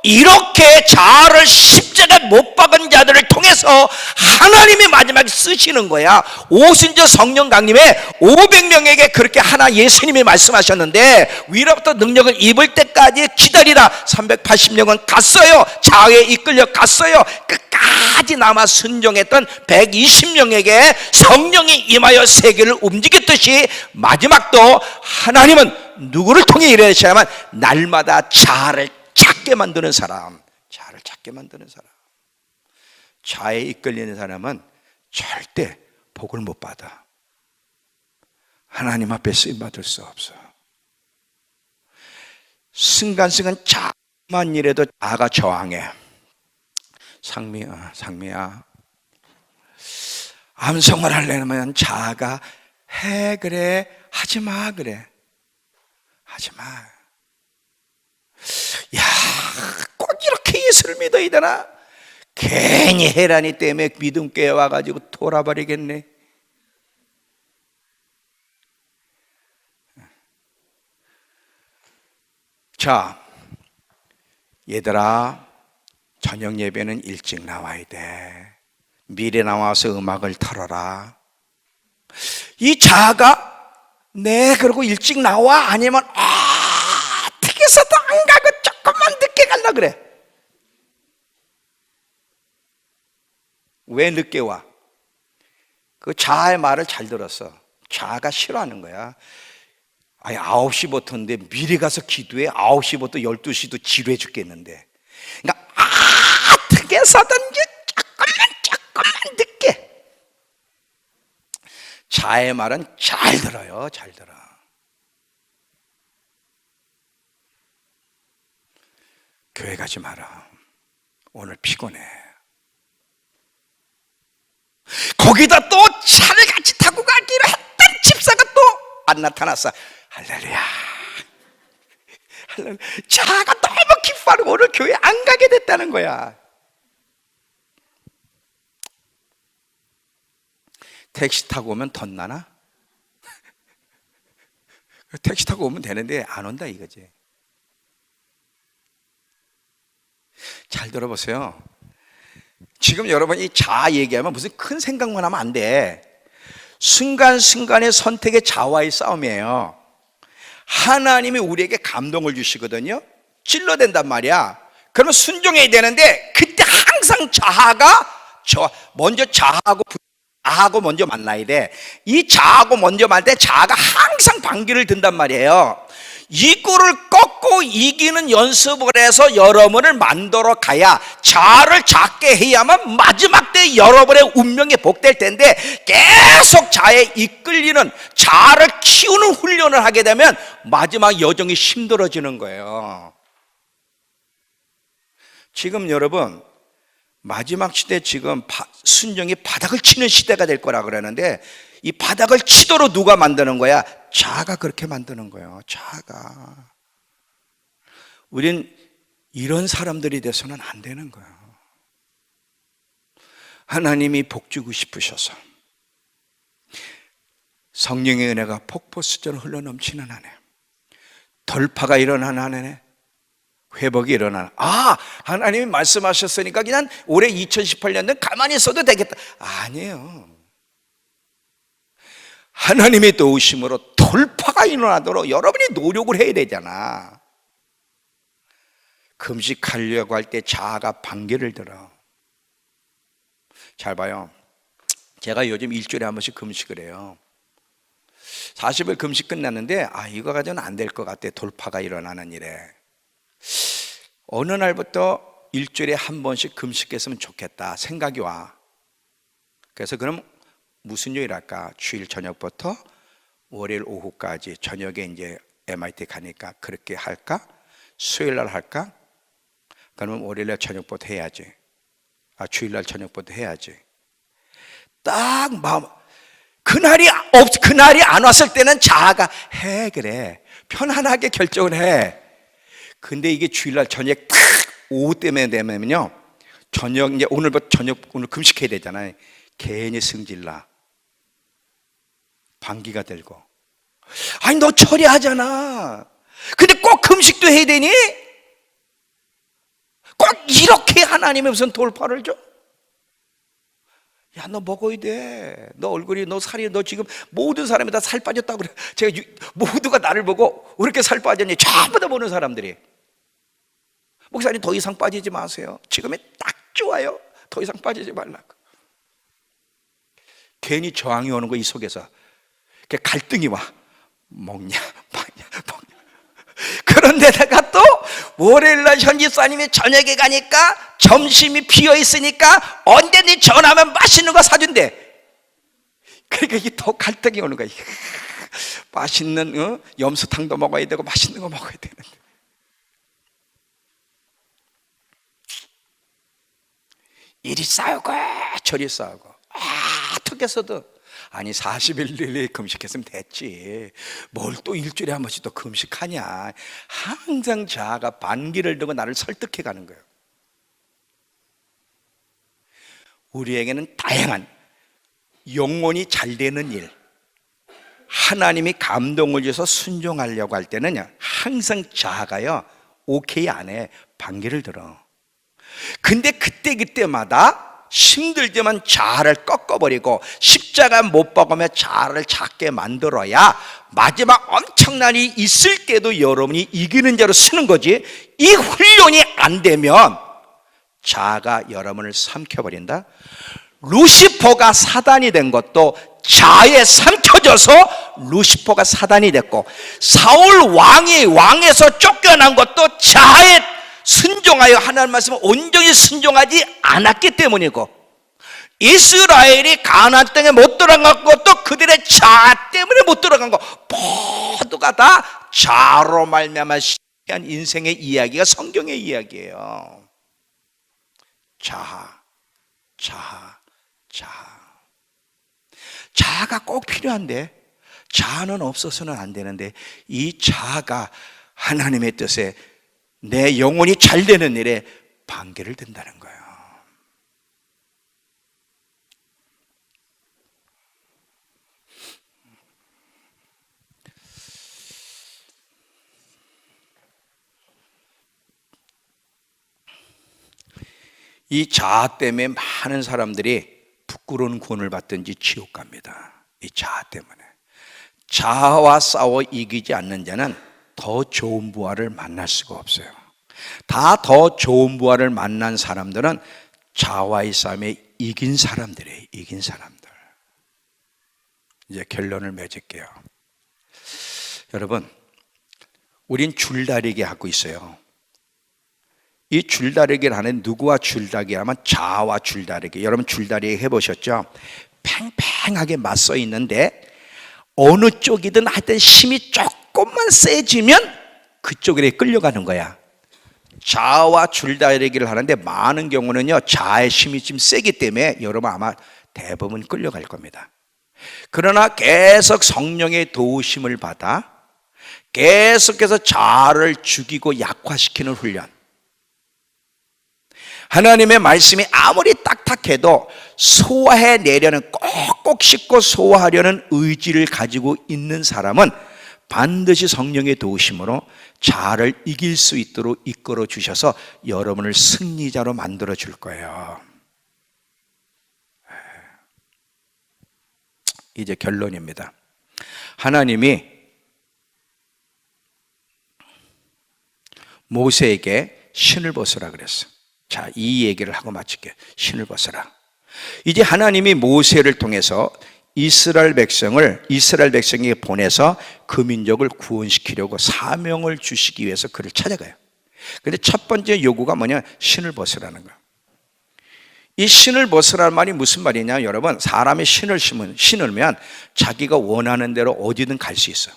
이렇게 자아를 십자가에 못 박은 자들을 통해서 하나님이 마지막에 쓰시는 거야. 오순절 성령 강림에 500명에게 그렇게 하나 예수님이 말씀하셨는데, 위로부터 능력을 입을 때까지 기다리라. 380명은 갔어요. 자아에 이끌려 갔어요. 끝까지 남아 순종했던 120명에게 성령이 임하여 세계를 움직였듯이 마지막도 하나님은 누구를 통해 일하시냐면 날마다 자아를 작게 만드는 사람, 자아를 작게 만드는 사람. 자아에 이끌리는 사람은 절대 복을 못 받아. 하나님 앞에 쓰임 받을 수 없어. 순간순간 작만 이래도 자아가 저항해. 상미야 암송을 하려면 자아가 해 그래, 하지 마 그래, 하지 마. 야, 꼭 이렇게 예수를 믿어야 되나? 괜히 해라니 때문에 믿음 깨와가지고 돌아버리겠네. 자, 얘들아, 저녁 예배는 일찍 나와야 돼. 미리 나와서 음악을 틀어라. 이 자아가 네 그러고 일찍 나와? 아니면 어떻게 해서도 안 가고 조금만 늦게 갈라 그래. 왜 늦게 와? 그 자아의 말을 잘 들었어. 자아가 싫어하는 거야. 아니 9시부터인데 미리 가서 기도해. 9시부터 12시도 지루해 죽겠는데. 그러니까 어떻게 해서든지 조금만 늦게. 자아의 말은 잘 들어요. 잘 들어. 교회 가지 마라. 오늘 피곤해. 거기다 또 차를 같이 타고 가기로 했던 집사가 또 안 나타났어. 할렐루야. 할렐루야. 차가 너무 기뻐하고 오늘 교회 안 가게 됐다는 거야. 택시 타고 오면 덧나나? 택시 타고 오면 되는데 안 온다 이거지. 잘 들어보세요. 지금 여러분이 자아 얘기하면 무슨 큰 생각만 하면 안 돼. 순간순간의 선택의 자아와의 싸움이에요. 하나님이 우리에게 감동을 주시거든요. 찔러댄단 말이야. 그러면 순종해야 되는데 그때 항상 자아가 먼저 자아하고 먼저 만나야 돼. 이 자아하고 먼저 만날 때 자아가 항상 반기를 든단 말이에요. 이 꼴을 꺾고 이기는 연습을 해서 여러분을 만들어 가야 자아를 작게 해야만 마지막 때 여러분의 운명이 복될 텐데 계속 자아에 이끌리는 자아를 키우는 훈련을 하게 되면 마지막 여정이 힘들어지는 거예요. 지금 여러분 마지막 시대 지금 순종이 바닥을 치는 시대가 될 거라 그러는데 이 바닥을 치도록 누가 만드는 거야? 자아가 그렇게 만드는 거예요. 자아가. 우린 이런 사람들이 돼서는 안 되는 거예요. 하나님이 복 주고 싶으셔서 성령의 은혜가 폭포수처럼 흘러넘치는 한 해, 돌파가 일어나는 한 해, 회복이 일어나는. 하나님이 말씀하셨으니까 그냥 올해 2018년은 가만히 있어도 되겠다. 아니에요. 하나님의 도우심으로 돌파가 일어나도록 여러분이 노력을 해야 되잖아. 금식하려고 할 때 자아가 반기를 들어. 잘 봐요. 제가 요즘 일주일에 한 번씩 금식을 해요. 40일 금식 끝났는데 이거 가지고는 안 될 것 같아. 돌파가 일어나는 일에. 어느 날부터 일주일에 한 번씩 금식했으면 좋겠다 생각이 와. 그래서 그럼 무슨 요일 할까? 주일 저녁부터 월요일 오후까지 저녁에 이제 MIT 가니까 그렇게 할까? 수요일 날 할까? 그러면 월요일 날 저녁부터 해야지. 주일 날 저녁부터 해야지. 딱 마음. 그날이 안 왔을 때는 자아가 해 그래. 편안하게 결정을 해. 근데 이게 주일날 저녁 딱 오후 때문에 되면요. 저녁 이제 오늘부터 오늘 금식해야 되잖아요. 괜히 승질나. 반기가 들고. 너 처리하잖아. 근데 꼭 금식도 해야 되니? 꼭 이렇게 하나님이 무슨 돌파를 줘? 야, 너 먹어야 돼. 너 얼굴이, 너 살이, 너 지금 모든 사람이 다 살 빠졌다고 그래. 모두가 나를 보고 왜 이렇게 살 빠졌니? 전부 다 보는 사람들이. 목사님 더 이상 빠지지 마세요. 지금이 딱 좋아요. 더 이상 빠지지 말라고. 괜히 저항이 오는 거 이 속에서. 갈등이 와. 먹냐 마냐. 그런데다가 또 월요일날 현 집사님이 저녁에 가니까 점심이 비어 있으니까 언제든지 전화하면 맛있는 거 사준대. 그러니까 이게 더 갈등이 오는 거야. 맛있는 염소탕도 먹어야 되고 맛있는 거 먹어야 되는데. 이리 싸우고 저리 싸우고. 어떻게서도 40일 내내 금식했으면 됐지. 뭘 또 일주일에 한 번씩 또 금식하냐. 항상 자아가 반기를 들고 나를 설득해 가는 거예요. 우리에게는 다양한 영혼이 잘 되는 일, 하나님이 감동을 줘서 순종하려고 할 때는 항상 자아가요 오케이 안 해. 반개를 들어. 근데 그때마다 힘들지만 자아를 꺾어버리고 십자가 못 박으며 자아를 작게 만들어야 마지막 엄청난 일이 있을 때도 여러분이 이기는 자로 쓰는 거지. 이 훈련이 안 되면 자아가 여러분을 삼켜버린다. 루시퍼가 사단이 된 것도 자아에 삼켜져서 루시퍼가 사단이 됐고, 사울 왕에서 쫓겨난 것도 자아에 순종하여 하나님 말씀을 온전히 순종하지 않았기 때문이고, 이스라엘이 가나안 땅에 못 들어간 것도 그들의 자아 때문에 못 들어간 거, 모두가 다 자아로 말미암아 실패한 인생의 이야기가 성경의 이야기예요. 자아가 꼭 필요한데, 자아는 없어서는 안 되는데, 이 자아가 하나님의 뜻에 내 영혼이 잘 되는 일에 반개를 든다는 거예요. 이 자아 때문에 많은 사람들이 부끄러운 구원을 받든지 지옥 갑니다. 이 자아 때문에. 자아와 싸워 이기지 않는 자는 더 좋은 부활을 만날 수가 없어요. 다 더 좋은 부활을 만난 사람들은 자아와의 싸움에 이긴 사람들이에요. 이긴 사람들. 이제 결론을 맺을게요. 여러분, 우린 줄다리기 하고 있어요. 이 줄다리기를 하는, 누구와 줄다리기 하면 자아와 줄다리기. 여러분 줄다리기 해보셨죠? 팽팽하게 맞서 있는데 어느 쪽이든 하여튼 힘이 조금만 세지면 그쪽으로 끌려가는 거야. 자아와 줄다리기를 하는데 많은 경우는요, 자아의 힘이 좀 세기 때문에 여러분 아마 대부분 끌려갈 겁니다. 그러나 계속 성령의 도우심을 받아 계속해서 자아를 죽이고 약화시키는 훈련, 하나님의 말씀이 아무리 딱딱해도 소화해내려는, 꼭꼭 씹고 소화하려는 의지를 가지고 있는 사람은 반드시 성령의 도우심으로 자아를 이길 수 있도록 이끌어 주셔서 여러분을 승리자로 만들어 줄 거예요. 이제 결론입니다. 하나님이 모세에게 신을 벗으라 그랬어. 자, 이 얘기를 하고 마칠게요. 신을 벗으라. 이제 하나님이 모세를 통해서 이스라엘 백성에게 보내서 그 민족을 구원시키려고 사명을 주시기 위해서 그를 찾아가요. 그런데 첫 번째 요구가 뭐냐? 신을 벗으라는 거예요. 이 신을 벗으라는 말이 무슨 말이냐? 여러분, 사람이 신을 신으면 자기가 원하는 대로 어디든 갈 수 있어.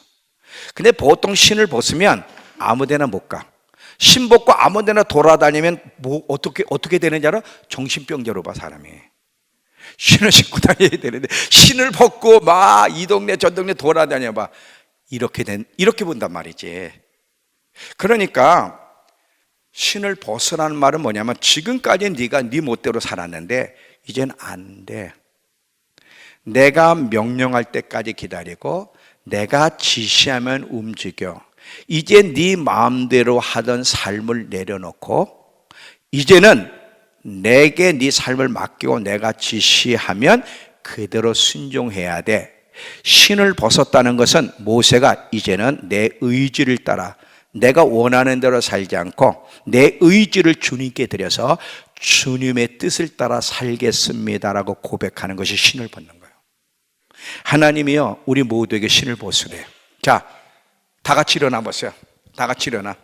근데 보통 신을 벗으면 아무 데나 못 가. 신 벗고 아무 데나 돌아다니면 어떻게 되는지 알아? 정신병자로 봐, 사람이. 신을 신고 다녀야 되는데 신을 벗고 막 이 동네 저 동네 돌아다녀 봐. 이렇게 본단 말이지. 그러니까 신을 벗으라는 말은 뭐냐면, 지금까지는 네가 네 멋대로 살았는데 이젠 안 돼. 내가 명령할 때까지 기다리고 내가 지시하면 움직여. 이제 네 마음대로 하던 삶을 내려놓고 이제는 내게 네 삶을 맡기고 내가 지시하면 그대로 순종해야 돼. 신을 벗었다는 것은 모세가 이제는 내 의지를 따라 내가 원하는 대로 살지 않고 내 의지를 주님께 드려서 주님의 뜻을 따라 살겠습니다라고 고백하는 것이 신을 벗는 거예요. 하나님이요, 우리 모두에게 신을 벗으래요. 자, 다 같이 일어나 보세요. 다 같이 일어나.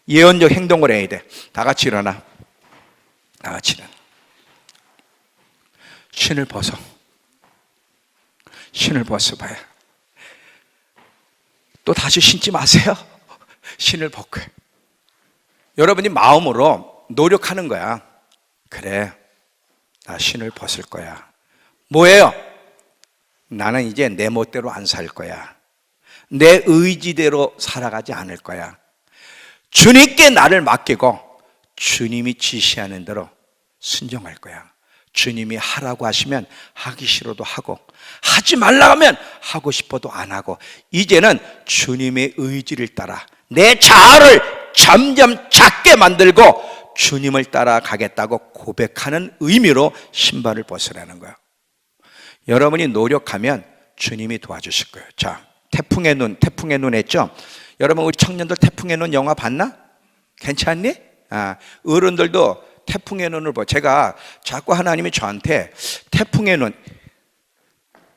예언적 행동을 해야 돼. 다 같이 일어나. 다 같이 일어나. 신을 벗어. 신을 벗어봐요. 또 다시 신지 마세요. 신을 벗고. 여러분이 마음으로 노력하는 거야. 그래, 나 신을 벗을 거야. 뭐예요? 나는 이제 내 멋대로 안 살 거야. 내 의지대로 살아가지 않을 거야. 주님께 나를 맡기고 주님이 지시하는 대로 순종할 거야. 주님이 하라고 하시면 하기 싫어도 하고, 하지 말라고 하면 하고 싶어도 안 하고, 이제는 주님의 의지를 따라 내 자아를 점점 작게 만들고 주님을 따라가겠다고 고백하는 의미로 신발을 벗으라는 거예요. 여러분이 노력하면 주님이 도와주실 거예요. 자, 태풍의 눈 했죠? 여러분 우리 청년들 태풍의 눈 영화 봤나? 괜찮니? 어른들도 태풍의 눈을 봐. 제가 자꾸 하나님이 저한테 태풍의 눈,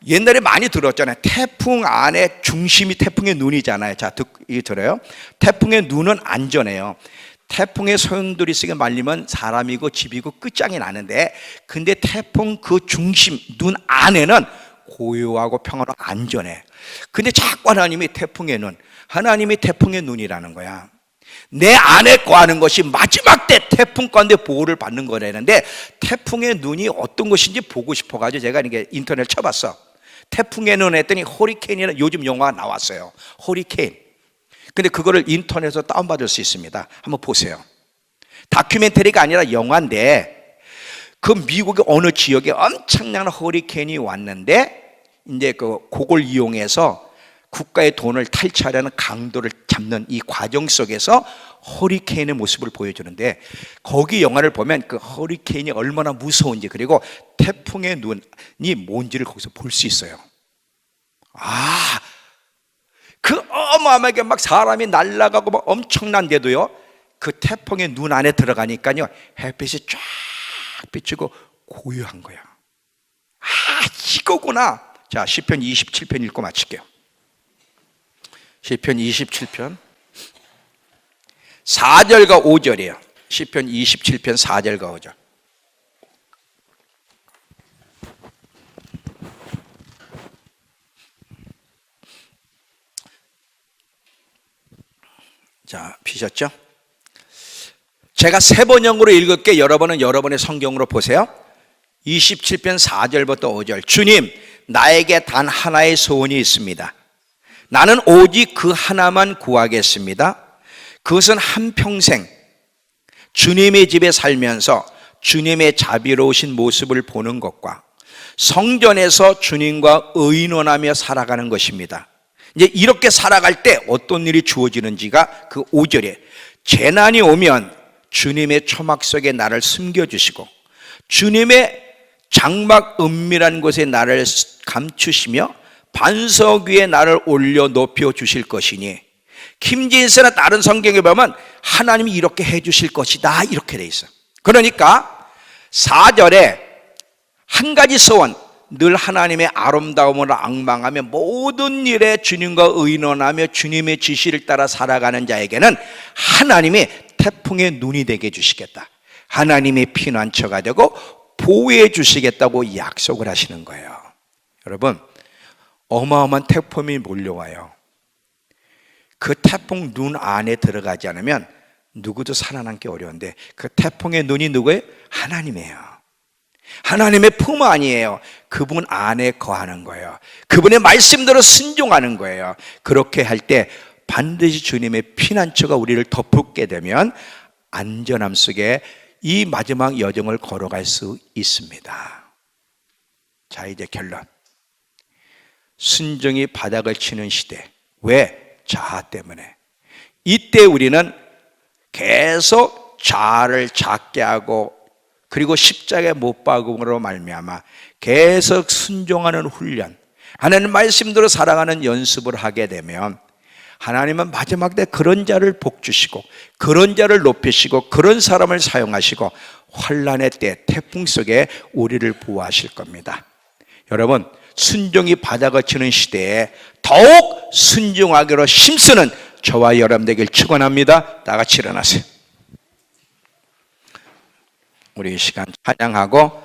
옛날에 많이 들었잖아요. 태풍 안에 중심이 태풍의 눈이잖아요. 자, 들어요? 태풍의 눈은 안전해요. 태풍의 소용돌이 쓰게 말리면 사람이고 집이고 끝장이 나는데, 근데 태풍 그 중심 눈 안에는 고요하고 평화로 안전해. 근데 자꾸 하나님이 태풍의 눈, 하나님이 태풍의 눈이라는 거야. 내 안에 거하는 것이 마지막 때 태풍 가운데 보호를 받는 거라는데, 태풍의 눈이 어떤 것인지 보고 싶어가지고 제가 이게 인터넷 쳐봤어. 태풍의 눈 했더니 허리케인이라는 요즘 영화가 나왔어요. 허리케인. 근데 그거를 인터넷에서 다운받을 수 있습니다. 한번 보세요. 다큐멘터리가 아니라 영화인데, 그 미국의 어느 지역에 엄청난 허리케인이 왔는데, 이제 그걸 이용해서 국가의 돈을 탈취하려는 강도를 잡는 이 과정 속에서 허리케인의 모습을 보여주는데, 거기 영화를 보면 그 허리케인이 얼마나 무서운지, 그리고 태풍의 눈이 뭔지를 거기서 볼 수 있어요. 그 어마어마하게 막 사람이 날아가고 막 엄청난데도요, 그 태풍의 눈 안에 들어가니까요, 햇빛이 쫙 비치고 고요한 거야. 이거구나. 자, 시편 27편 읽고 마칠게요. 시편 27편 4절과 5절이에요. 시편 27편 4절과 5절. 자, 피셨죠? 제가 세 번역으로 읽을게. 여러분은 여러분의 성경으로 보세요. 27편 4절부터 5절. 주님, 나에게 단 하나의 소원이 있습니다. 나는 오직 그 하나만 구하겠습니다. 그것은 한평생 주님의 집에 살면서 주님의 자비로우신 모습을 보는 것과 성전에서 주님과 의논하며 살아가는 것입니다. 이제 이렇게 살아갈 때 어떤 일이 주어지는지가 그 5절에, 재난이 오면 주님의 초막 속에 나를 숨겨주시고 주님의 장막 은밀한 곳에 나를 감추시며 반석 위에 나를 올려 높여 주실 것이니, 김진세나 다른 성경에 보면 하나님이 이렇게 해 주실 것이다, 이렇게 돼 있어. 그러니까 4절에 한 가지 소원, 늘 하나님의 아름다움을 앙망하며 모든 일에 주님과 의논하며 주님의 지시를 따라 살아가는 자에게는 하나님이 태풍의 눈이 되게 해주시겠다, 하나님의 피난처가 되고 보호해 주시겠다고 약속을 하시는 거예요. 여러분, 어마어마한 태풍이 몰려와요. 그 태풍 눈 안에 들어가지 않으면 누구도 살아남기 어려운데, 그 태풍의 눈이 누구예요? 하나님이에요. 하나님의 품 안이에요. 그분 안에 거하는 거예요. 그분의 말씀대로 순종하는 거예요. 그렇게 할 때 반드시 주님의 피난처가 우리를 덮게 되면 안전함 속에 이 마지막 여정을 걸어갈 수 있습니다. 자, 이제 결론. 순종이 바닥을 치는 시대. 왜? 자아 때문에. 이때 우리는 계속 자아를 작게 하고, 그리고 십자가에 못 박음으로 말미암아 계속 순종하는 훈련, 하나님 말씀대로 살아가는 연습을 하게 되면 하나님은 마지막 때 그런 자를 복주시고 그런 자를 높이시고 그런 사람을 사용하시고 환난의 때 태풍 속에 우리를 보호하실 겁니다. 여러분, 순종이 바닥을 치는 시대에 더욱 순종하기로 힘쓰는 저와 여러분 되길 축원합니다. 다 같이 일어나세요. 우리 이 시간 찬양하고